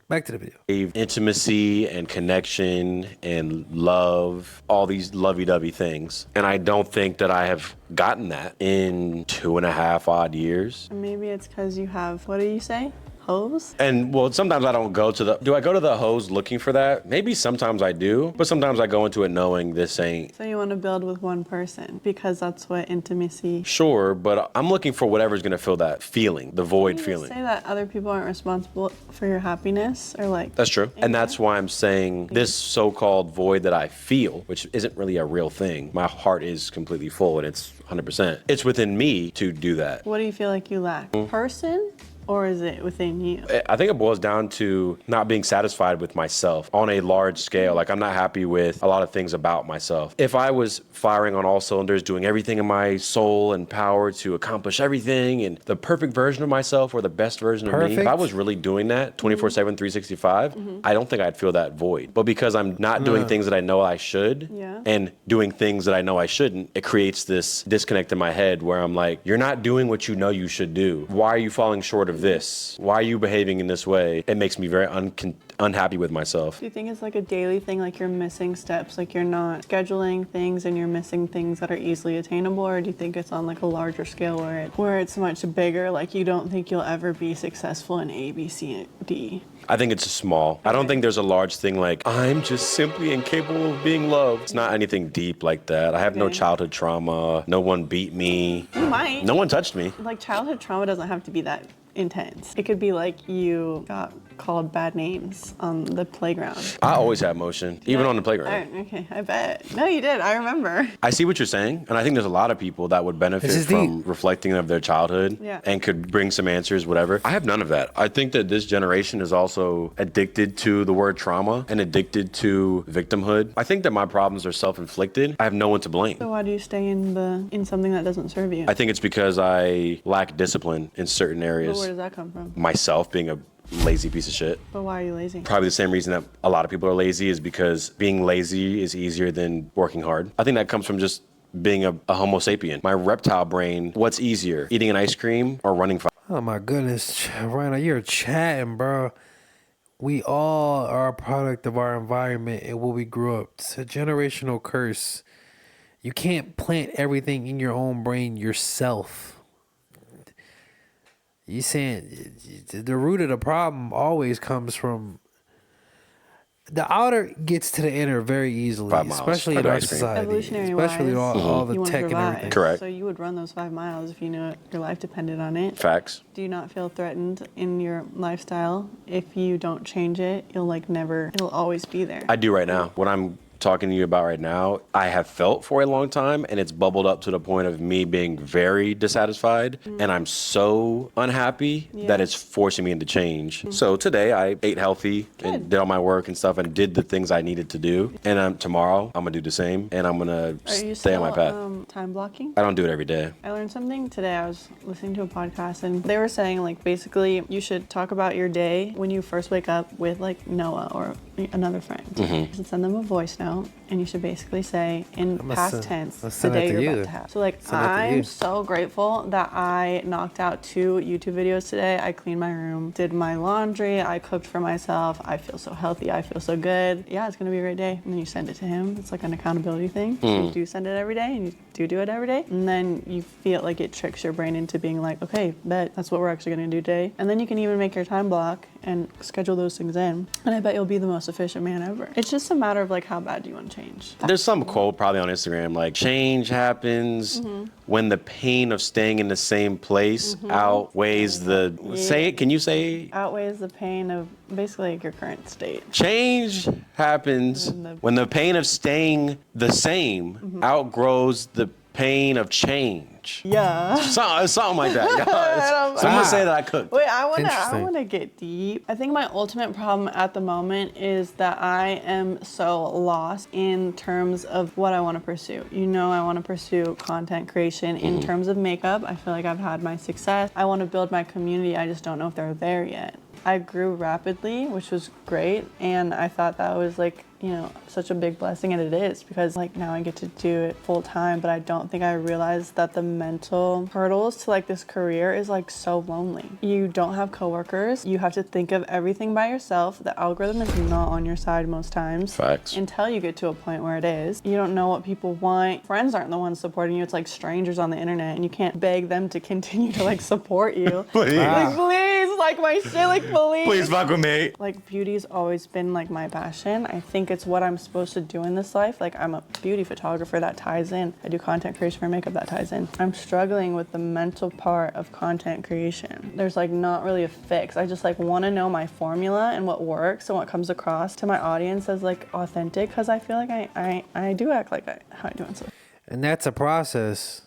Back to the video. intimacy and connection and love, all these lovey-dovey things. And I don't think that I have gotten that in 2.5 odd years. Maybe it's because you have, what do you say? hoes? And well, sometimes I don't go to the. Do I go to the hoes looking for that? Maybe sometimes I do, but sometimes I go into it knowing this ain't. So you want to build with one person because that's what intimacy. Sure, but I'm looking for whatever's gonna fill that feeling, the void You feeling. say that other people aren't responsible for your happiness, or like. That's true. And that's why I'm saying this so-called void that I feel, which isn't really a real thing. My heart is completely full and it's 100%. It's within me to do that. What do you feel like you lack? Person? Or is it within you? I think it boils down to not being satisfied with myself on a large scale. Like, I'm not happy with a lot of things about myself. If I was firing on all cylinders, doing everything in my soul and power to accomplish everything and the perfect version of myself or the best version of me, if I was really doing that 24/7, 365, I don't think I'd feel that void. But because I'm not doing things that I know I should and doing things that I know I shouldn't, it creates this disconnect in my head where I'm like, you're not doing what you know you should do. Why are you falling short of this? Why are you behaving in this way? It makes me very unhappy with myself. Do you think it's like a daily thing, like you're missing steps, like you're not scheduling things and you're missing things that are easily attainable, or do you think it's on like a larger scale where it's much bigger, like you don't think you'll ever be successful in A, B, C, and D? I think it's small. I don't think there's a large thing like, I'm just simply incapable of being loved. It's not anything deep like that. I have no childhood trauma. No one beat me. You might. No one touched me. Like childhood trauma doesn't have to be that intense. It could be like you got called bad names on the playground. I always had emotion, even on the playground. Okay, I bet. No, you did. I remember. I see what you're saying, and I think there's a lot of people that would benefit This is from deep. reflecting of their childhood and could bring some answers, whatever. I have none of that. I think that this generation is also addicted to the word trauma and addicted to victimhood. I think that my problems are self-inflicted. I have no one to blame. So why do you stay in something that doesn't serve you? I think it's because I lack discipline in certain But areas. where does that come from? Myself being a lazy piece of shit. But why are you lazy? Probably the same reason that a lot of people are lazy is because being lazy is easier than working hard. I think that comes from just being a homo sapien. My reptile brain, what's easier, eating an ice cream or running fast? Oh my goodness, Rhino, you're chatting, bro. We all are a product of our environment and what we grew up. It's a generational curse. You can't plant everything in your own brain yourself. You saying the root of the problem always comes from the outer gets to the inner very easily, 5 miles especially for in the our ice cream. society, Evolutionary especially wise, all the you wanna tech and survive. everything. Correct. So you would run those 5 miles if you knew your life depended on it. Facts. Do you not feel threatened in your lifestyle? If you don't change it, it'll always be there. I do right now. What I'm talking to you about right now, I have felt for a long time, and it's bubbled up to the point of me being very dissatisfied, and I'm so unhappy that it's forcing me into change. So today I ate healthy and did all my work and stuff and did the things I needed to do. And tomorrow I'm gonna do the same, and I'm gonna Are you stay on my path. time blocking? I don't do it every day. I learned something today. I was listening to a podcast and they were saying like basically you should talk about your day when you first wake up with like Noah or another friend. You should send them a voice note and you should basically say in past tense the send that day to you're you. about to have. So like Send that to you. I'm so grateful that I knocked out 2 YouTube videos today. I cleaned my room, did my laundry, I cooked for myself. I feel so healthy. I feel so good. Yeah, it's gonna be a great day. And then you send it to him. It's like an accountability thing. So you do send it every day and you do it every day. And then you feel like it tricks your brain into being like, okay, bet that's what we're actually gonna do today. And then you can even make your time block and schedule those things in. And I bet you'll be the most efficient man ever. It's just a matter of like how bad do you want to change. There's some quote probably on Instagram like change happens when the pain of staying in the same place outweighs the say it. Can you say Outweighs the pain of basically like your current state. change happens when the pain of staying the same outgrows the pain of change. Yeah. Something like that. Yeah. Someone say that I cooked. Wait, I Interesting. wanna get deep. I think my ultimate problem at the moment is that I am so lost in terms of what I want to pursue. You know, I want to pursue content creation in terms of makeup. I feel like I've had my success. I want to build my community. I just don't know if they're there yet. I grew rapidly, which was great, and I thought that was like you know, such a big blessing, and it is, because like now I get to do it full time, but I don't think I realized that the mental hurdles to like this career is like so lonely. You don't have coworkers. You have to think of everything by yourself. The algorithm is not on your side most times. Facts. Until you get to a point where it is. You don't know what people want. Friends aren't the ones supporting you. It's like strangers on the internet, and you can't beg them to continue to like support you. Please. Like, please, like my shit, like please. Please fuck with me. Like beauty's always been like my passion. I think it's what I'm supposed to do in this life. Like I'm a beauty photographer, that ties in. I do content creation for makeup, that ties in. I'm struggling with the mental part of content creation. There's like not really a fix. I just like want to know my formula and what works and what comes across to my audience as like authentic, because I feel like I do act like how I do and stuff. And that's a process.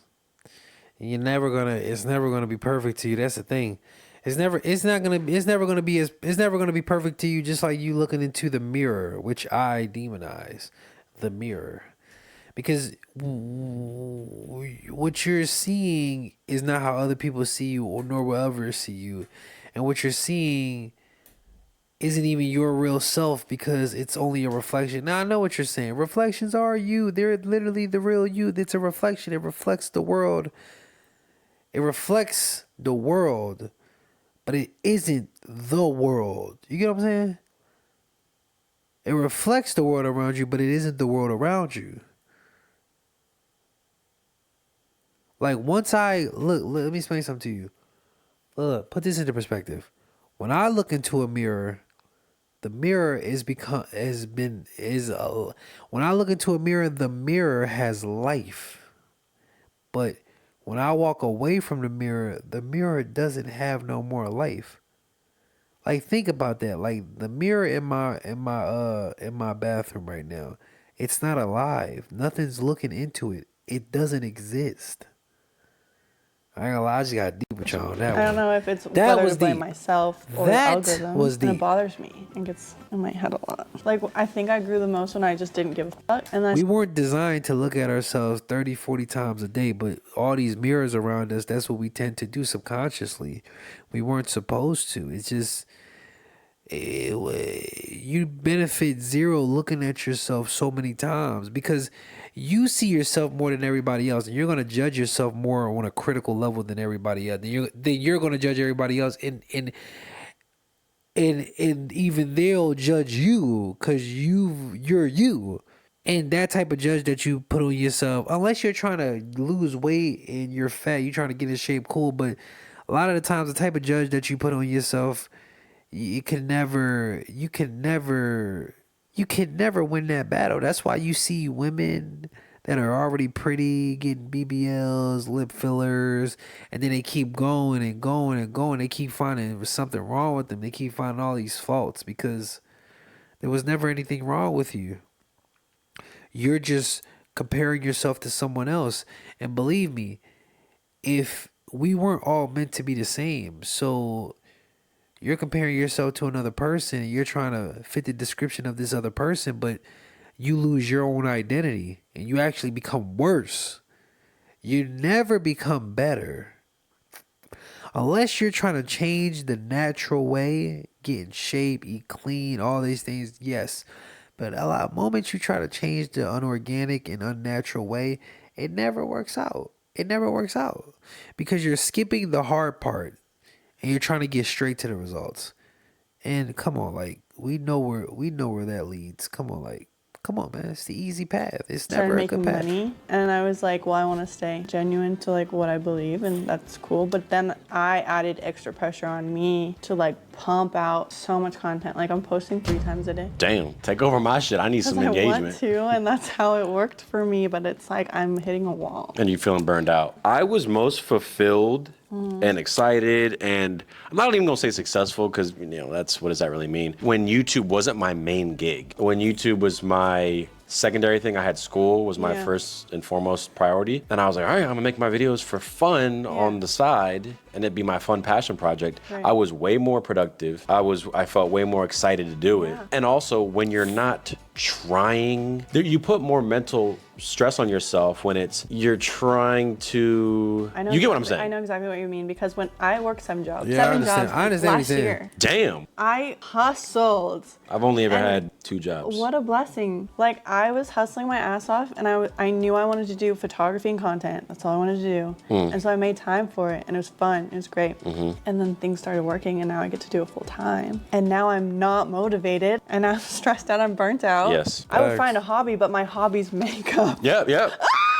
It's never gonna be perfect to you. That's the thing. It's never gonna be perfect to you. Just like you looking into the mirror, which I demonize, the mirror, because what you're seeing is not how other people see you, or nor will ever see you, and what you're seeing isn't even your real self, because it's only a reflection. Now I know what you're saying. Reflections are you. They're literally the real you. It's a reflection. It reflects the world. It reflects the world. But it isn't the world. You get what I'm saying? It reflects the world around you, but it isn't the world around you. Like once I look, let me explain something to you. Look, put this into perspective. When I look into a mirror, the mirror when I look into a mirror, the mirror has life. But when I walk away from the mirror doesn't have no more life. Like think about that. Like the mirror in my bathroom right now, it's not alive. Nothing's looking into it. It doesn't exist. I ain't gonna lie, I just got deep with y'all on that one. I don't know if it's That whether was to blame deep. myself or That the algorithm, was and deep. it bothers me and gets in my head a lot. Like I think I grew the most when I just didn't give a fuck, and then We weren't designed to look at ourselves 30, 40 times a day, but all these mirrors around us, that's what we tend to do subconsciously. We weren't supposed to. It's just, you benefit zero looking at yourself so many times, because you see yourself more than everybody else, and you're going to judge yourself more on a critical level than everybody else. Then you're going to judge everybody else, and even they'll judge you because you're you. And that type of judge that you put on yourself, unless you're trying to lose weight and you're fat, you're trying to get in shape, cool. But a lot of the times, the type of judge that you put on yourself, you can never win that battle. That's why you see women that are already pretty getting BBLs, lip fillers, and then they keep going and going and going. They keep finding something wrong with them. They keep finding all these faults because there was never anything wrong with you. You're just comparing yourself to someone else. And believe me, if we weren't all meant to be the same, so you're comparing yourself to another person, and you're trying to fit the description of this other person, but you lose your own identity and you actually become worse. You never become better. Unless you're trying to change the natural way, get in shape, eat clean, all these things, yes. But a lot of moments you try to change the unorganic and unnatural way, it never works out. It never works out because you're skipping the hard part and you're trying to get straight to the results. And come on, like we know where that leads. Come on, man. It's the easy path. It's started never a making good path. money, and I was like, well, I want to stay genuine to like what I believe, and that's cool. But then I added extra pressure on me to like pump out so much content. Like I'm posting 3 times a day. Damn, take over my shit. I need some Because I want engagement. to, and that's how it worked for me. But it's like I'm hitting a wall. And you feeling burned out. I was most fulfilled and excited, and I'm not even gonna say successful because that's, what does that really mean? When YouTube wasn't my main gig, when YouTube was my secondary thing, I had school was my first and foremost priority, and I was like, all right, I'm gonna make my videos for fun on the side, and it'd be my fun passion project. Right. I was way more productive. I felt way more excited to do it, and also when you're not trying, you put more mental stress on yourself when you're trying to. I know You get what I'm exactly- saying? I know exactly what you mean because when I worked 7 jobs, Yeah, I 7 understand. jobs I understand what last you're saying. year, Damn. I hustled. I've only ever And had 2 jobs. What a blessing. Like I was hustling my ass off and I knew I wanted to do photography and content. That's all I wanted to do. And so I made time for it and it was fun. It was great. And then things started working and now I get to do it full time. And now I'm not motivated and I'm stressed out. I'm burnt out. Yes. I would Facts. find a hobby, but my hobby's makeup. Yep.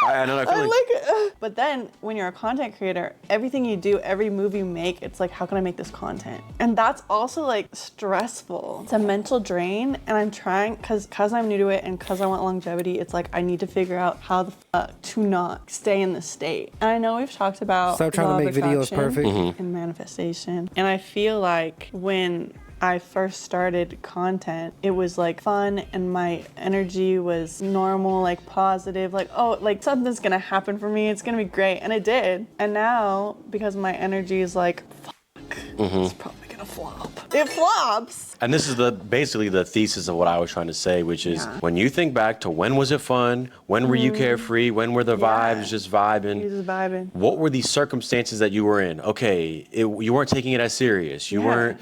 I know that I feeling. like it. But then when you're a content creator, everything you do, every move you make, it's like, how can I make this content? And that's also like stressful. It's a mental drain. And I'm trying, cause I'm new to it and cause I want longevity, it's like, I need to figure out how the fuck to not stay in this state. And I know we've talked about Stop trying law to of make videos attraction perfect. and manifestation. And I feel like when I first started content, it was like fun and my energy was normal, like positive, like, oh, like something's gonna happen for me, it's gonna be great. And it did. And now, because my energy is like, fuck, it's probably gonna flop. It flops. And this is basically the thesis of what I was trying to say, which is when you think back to when was it fun, when were you carefree, when were the vibes just vibing, You're just vibing. what were the circumstances that you were in? Okay, you weren't taking it as serious. You were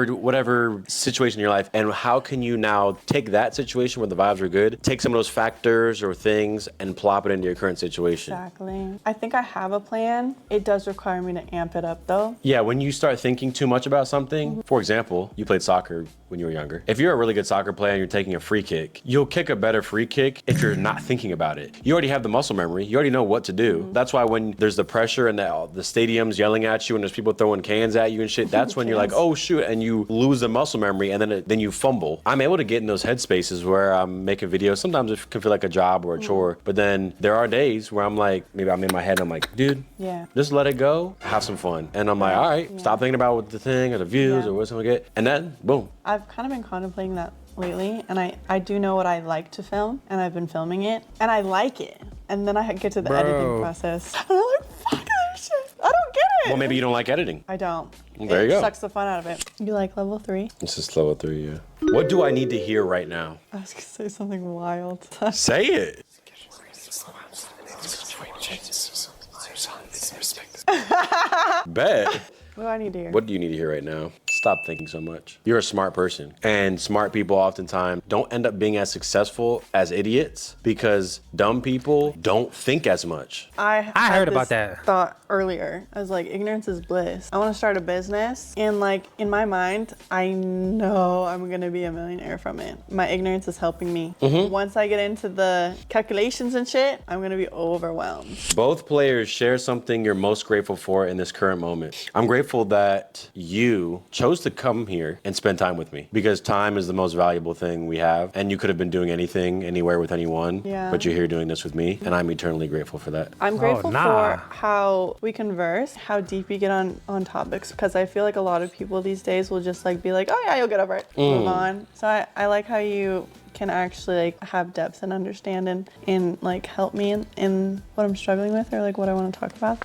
whatever situation in your life. And how can you now take that situation where the vibes were good, take some of those factors or things and plop it into your current situation? Exactly. I think I have a plan. It does require me to amp it up though. Yeah, when you start thinking too much about something, for example, you played soccer when you were younger. If you're a really good soccer player and you're taking a free kick, you'll kick a better free kick if you're not thinking about it. You already have the muscle memory. You already know what to do. That's why when there's the pressure and the stadium's yelling at you and there's people throwing cans at you and shit, that's when you're like, oh shoot, and you lose the muscle memory and then you fumble. I'm able to get in those headspaces where I'm making videos. Sometimes it can feel like a job or a chore, but then there are days where I'm like, maybe I'm in my head and I'm like, dude, just let it go, have some fun. And I'm like, all right, stop thinking about what the thing or the views or what's gonna get. And then boom. I've kind of been contemplating that lately, and I do know what I like to film, and I've been filming it, and I like it. And then I get to the editing process, and I'm like, fuck this shit. I don't get it. Well, maybe you don't like editing. I don't. There you go. It sucks the fun out of it. You like level 3? This is level 3, yeah. What do I need to hear right now? I was gonna say something wild. Say it. Bet. What do I need to hear? What do you need to hear right now? Stop thinking so much. You're a smart person. And smart people oftentimes don't end up being as successful as idiots because dumb people don't think as much. I had heard about this that. thought earlier. I was like, ignorance is bliss. I want to start a business, and like in my mind, I know I'm gonna be a millionaire from it. My ignorance is helping me. Once I get into the calculations and shit, I'm gonna be overwhelmed. Both players share something you're most grateful for in this current moment. I'm grateful that you chose to come here and spend time with me because time is the most valuable thing we have, and you could have been doing anything, anywhere with anyone, but you're here doing this with me, and I'm eternally grateful for that. I'm grateful nah. for how we converse, how deep we get on topics, because I feel like a lot of people these days will just like be like, oh yeah, you'll get over it, move on. So I like how you can actually like have depth and understand and like help me in what I'm struggling with or like what I want to talk about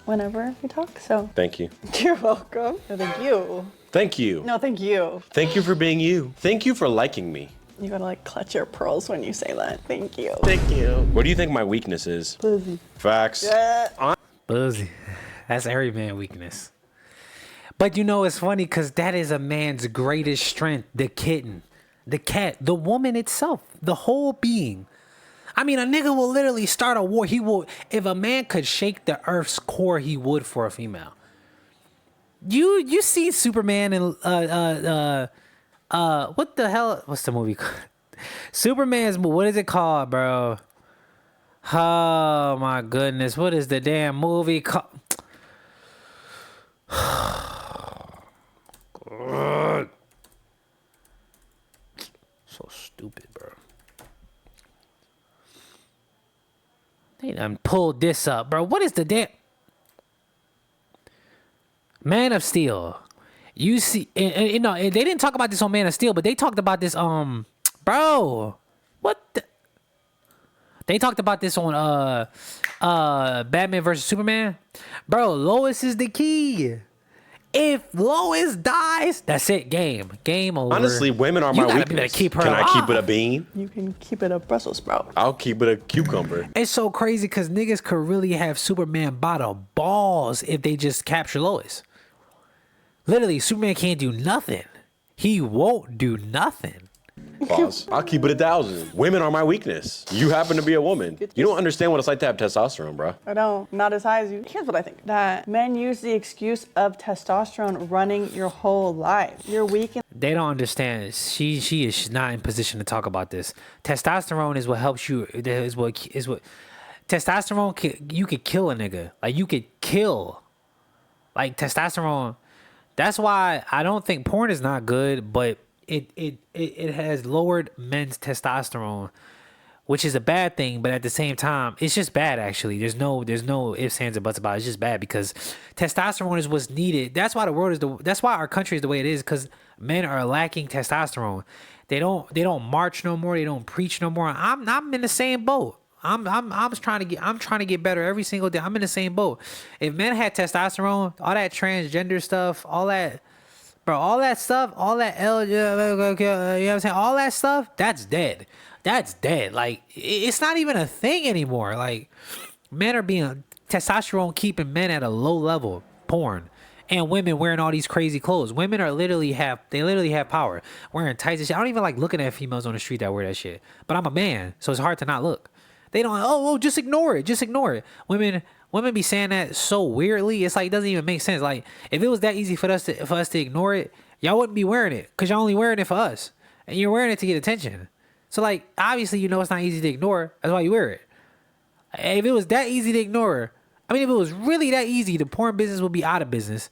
whenever we talk. So Thank you. you're welcome. No, thank you. Thank you. No, thank you. Thank you for being you. Thank you for liking me. You gotta like clutch your pearls when you say that. Thank you. Thank you. What do you think my weakness is? Pussy. Facts. Buzzy. That's every man weakness. But you know, it's funny because that is a man's greatest strength. The kitten, the cat, the woman itself, the whole being. I mean, a nigga will literally start a war. He will, if a man could shake the earth's core, he would for a female. You see Superman and what the hell? What's the movie called? Superman's, what is it called, bro? Oh my goodness, what is the damn movie called? So stupid, bro. They done pulled this up, bro. What is the damn Man of Steel? You see, and, you know, they didn't talk about this on Man of Steel, but they talked about this, bro. What the? They talked about this on Batman versus Superman. Bro, Lois is the key. If Lois dies, that's it. Game over. Honestly, women are You my gotta be able weakness. to keep her Can I keep it a alive. bean? You can keep it a Brussels sprout. I'll keep it a cucumber. It's so crazy because niggas could really have Superman by the balls if they just capture Lois. Literally, Superman can't do nothing. He won't do nothing. Pause. I'll keep it 1,000. Women are my weakness. You happen to be a woman. You don't understand what it's like to have testosterone, bro. I don't. Not as high as you. Here's what I think. That men use the excuse of testosterone running your whole life. You're weak. They don't understand. She is not in position to talk about this. Testosterone is what helps you. Is what testosterone. You could kill a nigga. Like you could kill. Like testosterone. That's why I don't think porn is not good, but it has lowered men's testosterone, which is a bad thing. But at the same time, it's just bad. Actually, there's no ifs, ands, or buts about it. It's just bad because testosterone is what's needed. That's why the world is that's why our country is the way it is, because men are lacking testosterone. They don't march no more. They don't preach no more. I'm in the same boat. I'm trying to get better every single day. I'm in the same boat. If men had testosterone, all that transgender stuff, all that, bro, all that stuff, all that you know what I'm saying, all that stuff, that's dead. That's dead. Like it's not even a thing anymore. Like men are being testosterone keeping men at a low level. Porn. And women wearing all these crazy clothes. Women are literally have power. Wearing tights and shit. I don't even like looking at females on the street that wear that shit. But I'm a man, so it's hard to not look. They don't, just ignore it. Just ignore it. Women be saying that so weirdly. It's like, it doesn't even make sense. Like, if it was that easy for us to ignore it, y'all wouldn't be wearing it. Because y'all only wearing it for us. And you're wearing it to get attention. So, like, obviously, you know it's not easy to ignore. That's why you wear it. If it was that easy to ignore, I mean, if it was really that easy, the porn business would be out of business.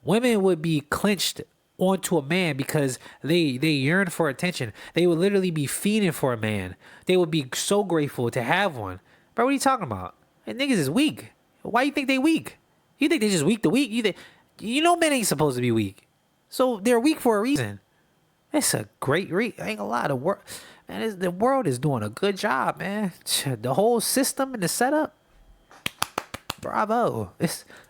Women would be clinched onto a man because they yearn for attention. They would literally be fiending for a man. They would be so grateful to have one. Bro, what are you talking about? And niggas is weak. Why you think they weak? You think they just weak to weak? You know men ain't supposed to be weak. So they're weak for a reason. It's a great I ain't gonna lie. The world is doing a good job, man. The whole system and the setup. Bravo.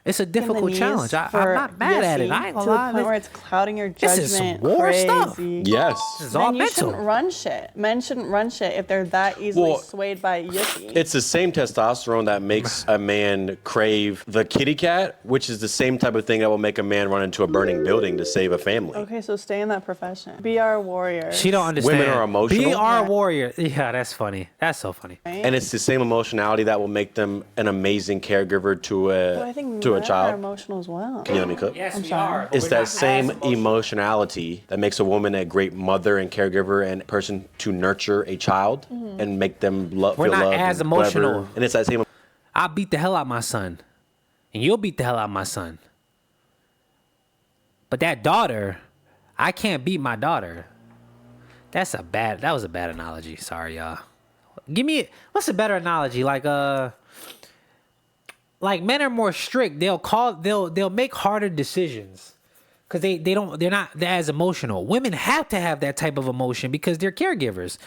It's a difficult challenge. I'm not mad at it. I ain't gonna lie. To the point where it's clouding your This judgment. is some war stuff. Yes. This is all Men, you mental. shouldn't run shit. Men shouldn't run shit if they're that easily Well, swayed by yucky. It's the same testosterone that makes a man crave the kitty cat, which is the same type of thing that will make a man run into a burning building to save a family. Okay, so stay in that profession. Be our warrior. She don't understand. Women are emotional. Be our warrior. Yeah, that's funny. That's so funny. And it's the same emotionality that will make them an amazing caregiver to But I think a men are child. emotional as well. Can you let me cook? Yes, I'm we sorry. are. but It's we're that not same as emotional. emotionality that makes a woman a great mother and caregiver and person to nurture a child and make them We're feel not loved as and whatever. emotional. And it's that same. I'll beat the hell out of my son. And you'll beat the hell out of my son. But that daughter, I can't beat my daughter. That was a bad analogy. Sorry, y'all. What's a better analogy? Like men are more strict. They'll make harder decisions. Cause they're not as emotional. Women have to have that type of emotion because they're caregivers.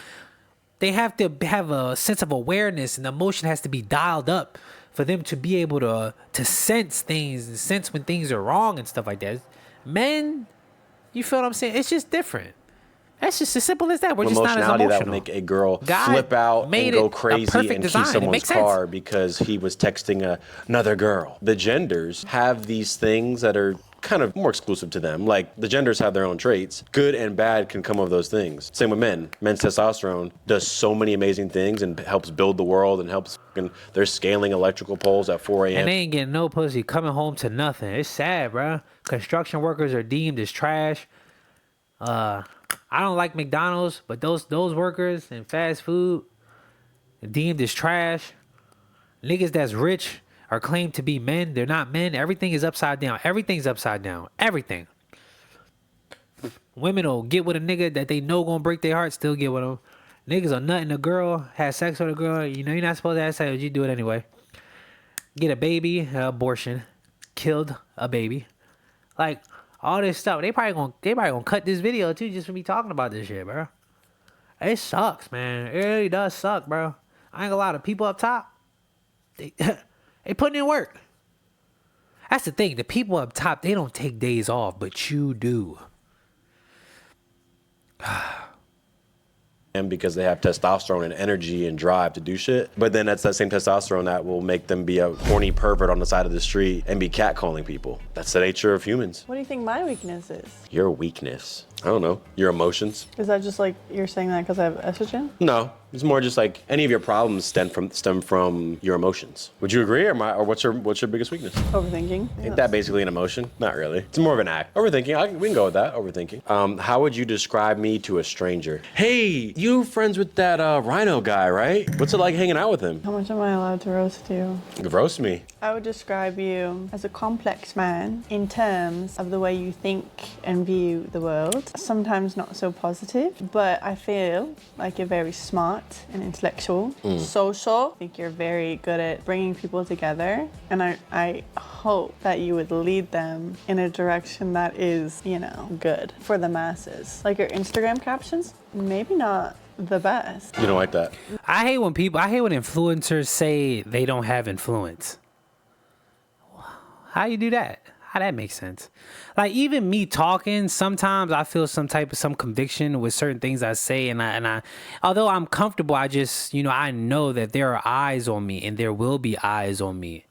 They have to have a sense of awareness, and the emotion has to be dialed up for them to be able to sense things and sense when things are wrong and stuff like that. Men, you feel what I'm saying? It's just different. That's just as simple as that. We're just not as Emotionality emotional. that will make a girl God flip out made and it go a crazy perfect and design. key It someone's makes sense. car because he was texting another girl. The genders have these things that are kind of more exclusive to them. Like the genders have their own traits. Good and bad can come of those things. Same with men. Men's testosterone does so many amazing things and helps build the world and helps. And they're scaling electrical poles at 4 a.m. And they ain't getting no pussy, coming home to nothing. It's sad, bro. Construction workers are deemed as trash. I don't like McDonald's, but those workers in fast food are deemed as trash. Niggas that's rich are claimed to be men. They're not men. Everything is upside down. Everything's upside down. Everything. Women will get with a nigga that they know gonna break their heart, still get with them. Niggas are nutting a girl, have sex with a girl. You know you're not supposed to have sex, but you do it anyway. Get a baby, abortion, killed a baby. Like, all this stuff. They probably gonna cut this video too just for me talking about this shit, bro. It sucks, man. It really does suck, bro. I ain't gonna lie, the people up top, they putting in work. That's the thing. The people up top, they don't take days off, but you do. And because they have testosterone and energy and drive to do shit. But then that's that same testosterone that will make them be a horny pervert on the side of the street and be catcalling people. That's the nature of humans. What do you think my weakness is? Your weakness. I don't know. Your emotions. Is that just like you're saying that because I have estrogen? No, it's more just like any of your problems stem from your emotions. Would you agree, or what's your biggest weakness? Overthinking. Ain't that basically an emotion? Not really. It's more of an act. Overthinking. We can go with that. Overthinking. How would you describe me to a stranger? Hey, you friends with that Rhino guy, right? What's it like hanging out with him? How much am I allowed to roast you? Roast me. I would describe you as a complex man in terms of the way you think and view the world. Sometimes not so positive, but I feel like you're very smart and intellectual, social. I think you're very good at bringing people together, and I hope that you would lead them in a direction that is, good for the masses. Like your Instagram captions, maybe not the best. You don't like that? I hate when influencers say they don't have influence. How you do that? How that makes sense? Like, even me talking, sometimes I feel some conviction with certain things I say, and I although I'm comfortable, I just, I know that there are eyes on me, and there will be eyes on me,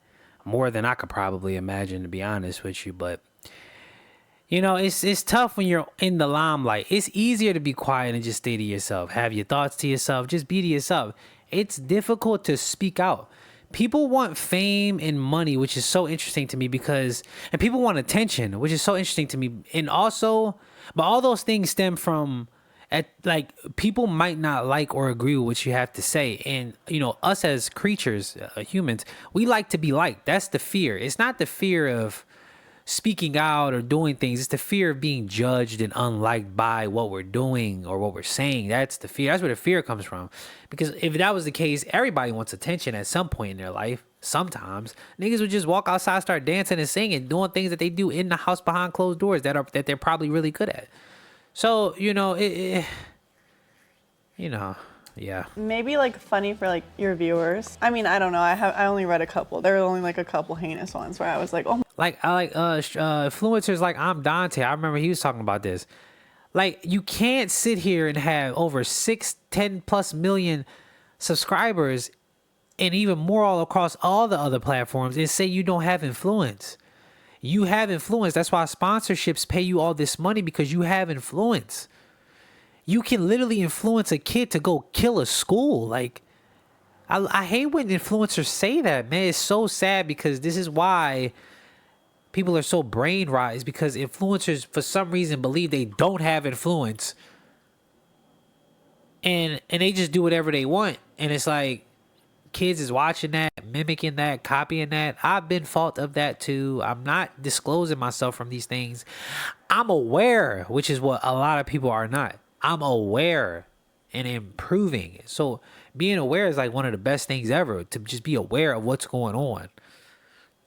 more than I could probably imagine, to be honest with you. But it's tough when you're in the limelight. It's easier to be quiet and just stay to yourself, have your thoughts to yourself, just be to yourself. It's difficult to speak out. People want fame and money, which is so interesting to me and people want attention, which is so interesting to me. And also, but all those things stem from, people might not like or agree with what you have to say. And, us as creatures, humans, we like to be liked. That's the fear. It's not the fear of speaking out or doing things. It's the fear of being judged and unliked by what we're doing or what we're saying. That's the fear. That's where the fear comes from. Because if that was the case, everybody wants attention at some point in their life. Sometimes niggas would just walk outside, start dancing and singing, doing things that they do in the house behind closed doors that they're probably really good at. So, yeah. Maybe funny for your viewers. I mean, I don't know. I only read a couple. There were only a couple heinous ones where I was like, oh. I like influencers like I'm Dante. I remember he was talking about this. You can't sit here and have over 10+ million subscribers and even more all across all the other platforms and say you don't have influence. You have influence. That's why sponsorships pay you all this money, because you have influence. You can literally influence a kid to go kill a school. I hate when influencers say that, man. It's so sad, because this is why people are so brain rot, is because influencers, for some reason, believe they don't have influence. And they just do whatever they want. And it's like, kids is watching that, mimicking that, copying that. I've been fault of that too. I'm not disclosing myself from these things. I'm aware, which is what a lot of people are not. I'm aware and improving. So being aware is one of the best things ever, to just be aware of what's going on.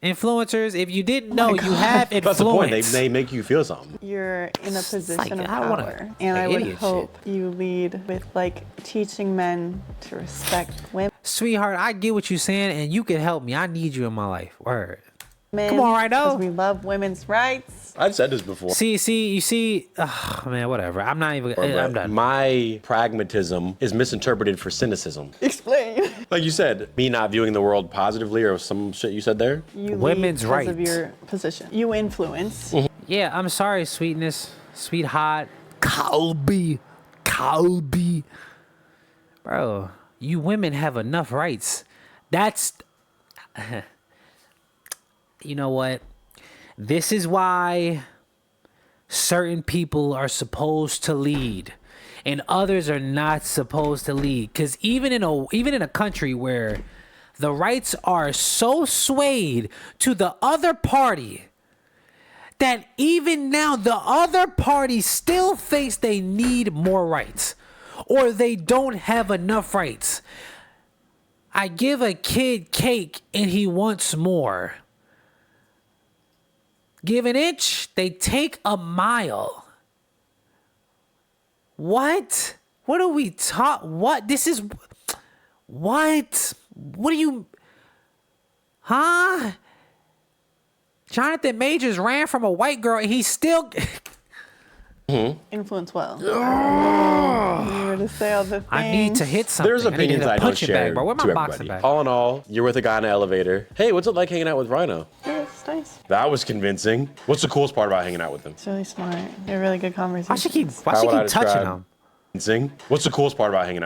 Influencers, if you didn't know, you have influence. That's the point. They make you feel something. You're in a position of I don't wanna- power. And I would idiot hope you lead with teaching men to respect women. Sweetheart, I get what you're saying, and you can help me. I need you in my life. Word. Come on, Rhino. Because we love women's rights. I've said this before. See, man, whatever. I'm not even, I'm done. My pragmatism is misinterpreted for cynicism. Explain. Like you said, me not viewing the world positively, or some shit you said there. You Women's lead because of rights. your position. You influence. Yeah, I'm sorry, sweetness, sweetheart, Kolbi. Bro, you women have enough rights. That's, you know what? This is why certain people are supposed to lead and others are not supposed to lead. Because even in a country where the rights are so swayed to the other party that even now the other party still thinks they need more rights or they don't have enough rights. I give a kid cake and he wants more. Give an inch, they take a mile. What? What are we taught? What? This is... What? What do you... Huh? Jonathan Majors ran from a white girl and he's still... Influence well. You were to say all the things. I need to hit something. There's opinions I don't punching share bag, bro. Where to my boxing everybody. bag? All in all, you're with a guy in an elevator. Hey, what's it like hanging out with Rhino? Yeah, it's nice. That was convincing. What's the coolest part about hanging out with him? It's really smart. They're really good conversations. Why she keep How would I touching describe- him? Convincing. What's the coolest part about hanging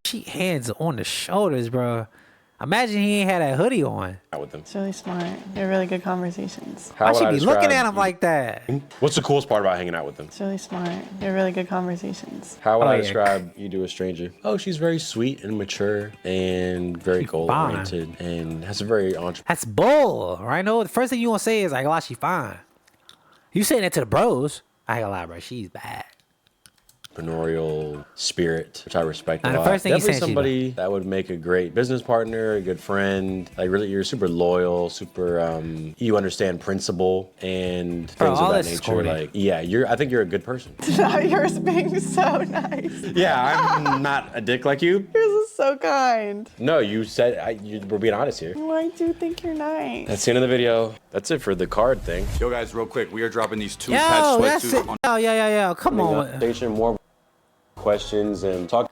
She hands on the shoulders, bro. Imagine he ain't had that hoodie on. out with him? It's really smart. They're really good conversations. How Why would she I be looking describe- at him like that? What's the coolest part about hanging out with him? It's really smart. They're really good conversations. How would Oh, I yeah. describe you to a stranger? Oh, she's very sweet and mature and very goal-oriented and has a very That's bull, right? No, the first thing you gonna say is like, "Oh, she fine." You saying that to the bros? I ain't gonna lie, bro. She's bad. entrepreneurial spirit, which I respect a Now, the lot. first thing you Definitely said, she's somebody that would make a great business partner, a good friend. Like really, you're super loyal, super. You understand principle and Bro, things all of that this is nature. corny. Like, yeah, I think you're a good person. Not yours being so nice. Yeah, I'm not a dick like you. Yours is so kind. No, you said you were being honest here. Well, I do think you're nice. That's the end of the video. That's it for the card thing. Yo, guys, real quick, we are dropping these two Yo, patch that's it. sweatsuits on. Yo, come on. Station, more questions and talk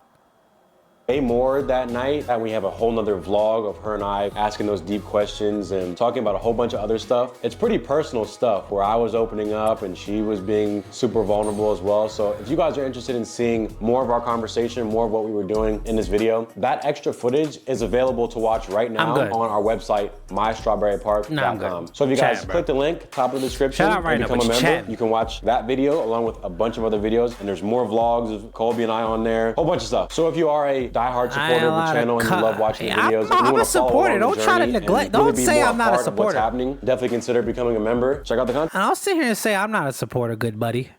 way more that night. And we have a whole nother vlog of her and I asking those deep questions and talking about a whole bunch of other stuff. It's pretty personal stuff where I was opening up and she was being super vulnerable as well. So if you guys are interested in seeing more of our conversation, more of what we were doing in this video, that extra footage is available to watch right now good. on our website, mystrawberrypark.com. Nah, I'm good. So if you guys Chat, bro. click the link, top of the description, Shout out and Rhino, become a but member, chat. you can watch that video along with a bunch of other videos. And there's more vlogs of Kolbi and I on there, whole bunch of stuff. So if you are a diehard supporter of the channel and you love watching the videos, and you I'm wanna a supporter. follow along the Don't try to journey neglect. and Don't really be say more I'm not a part of what's supporter. happening, definitely consider becoming a member. Check out the content. And I'll sit here and say I'm not a supporter, good buddy.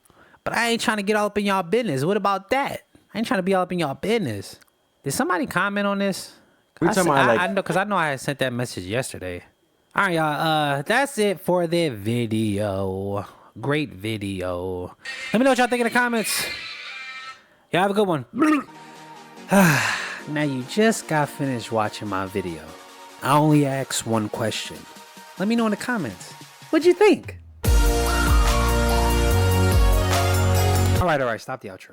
But I ain't trying to get all up in y'all business. What about that? I ain't trying to be all up in y'all business. Did somebody comment on this? Every time I know, because I know I had sent that message yesterday. All right, y'all. That's it for the video. Great video. Let me know what y'all think in the comments. Y'all have a good one. Now you just got finished watching my video. I only asked one question. Let me know in the comments. What'd you think? All right, stop the outro.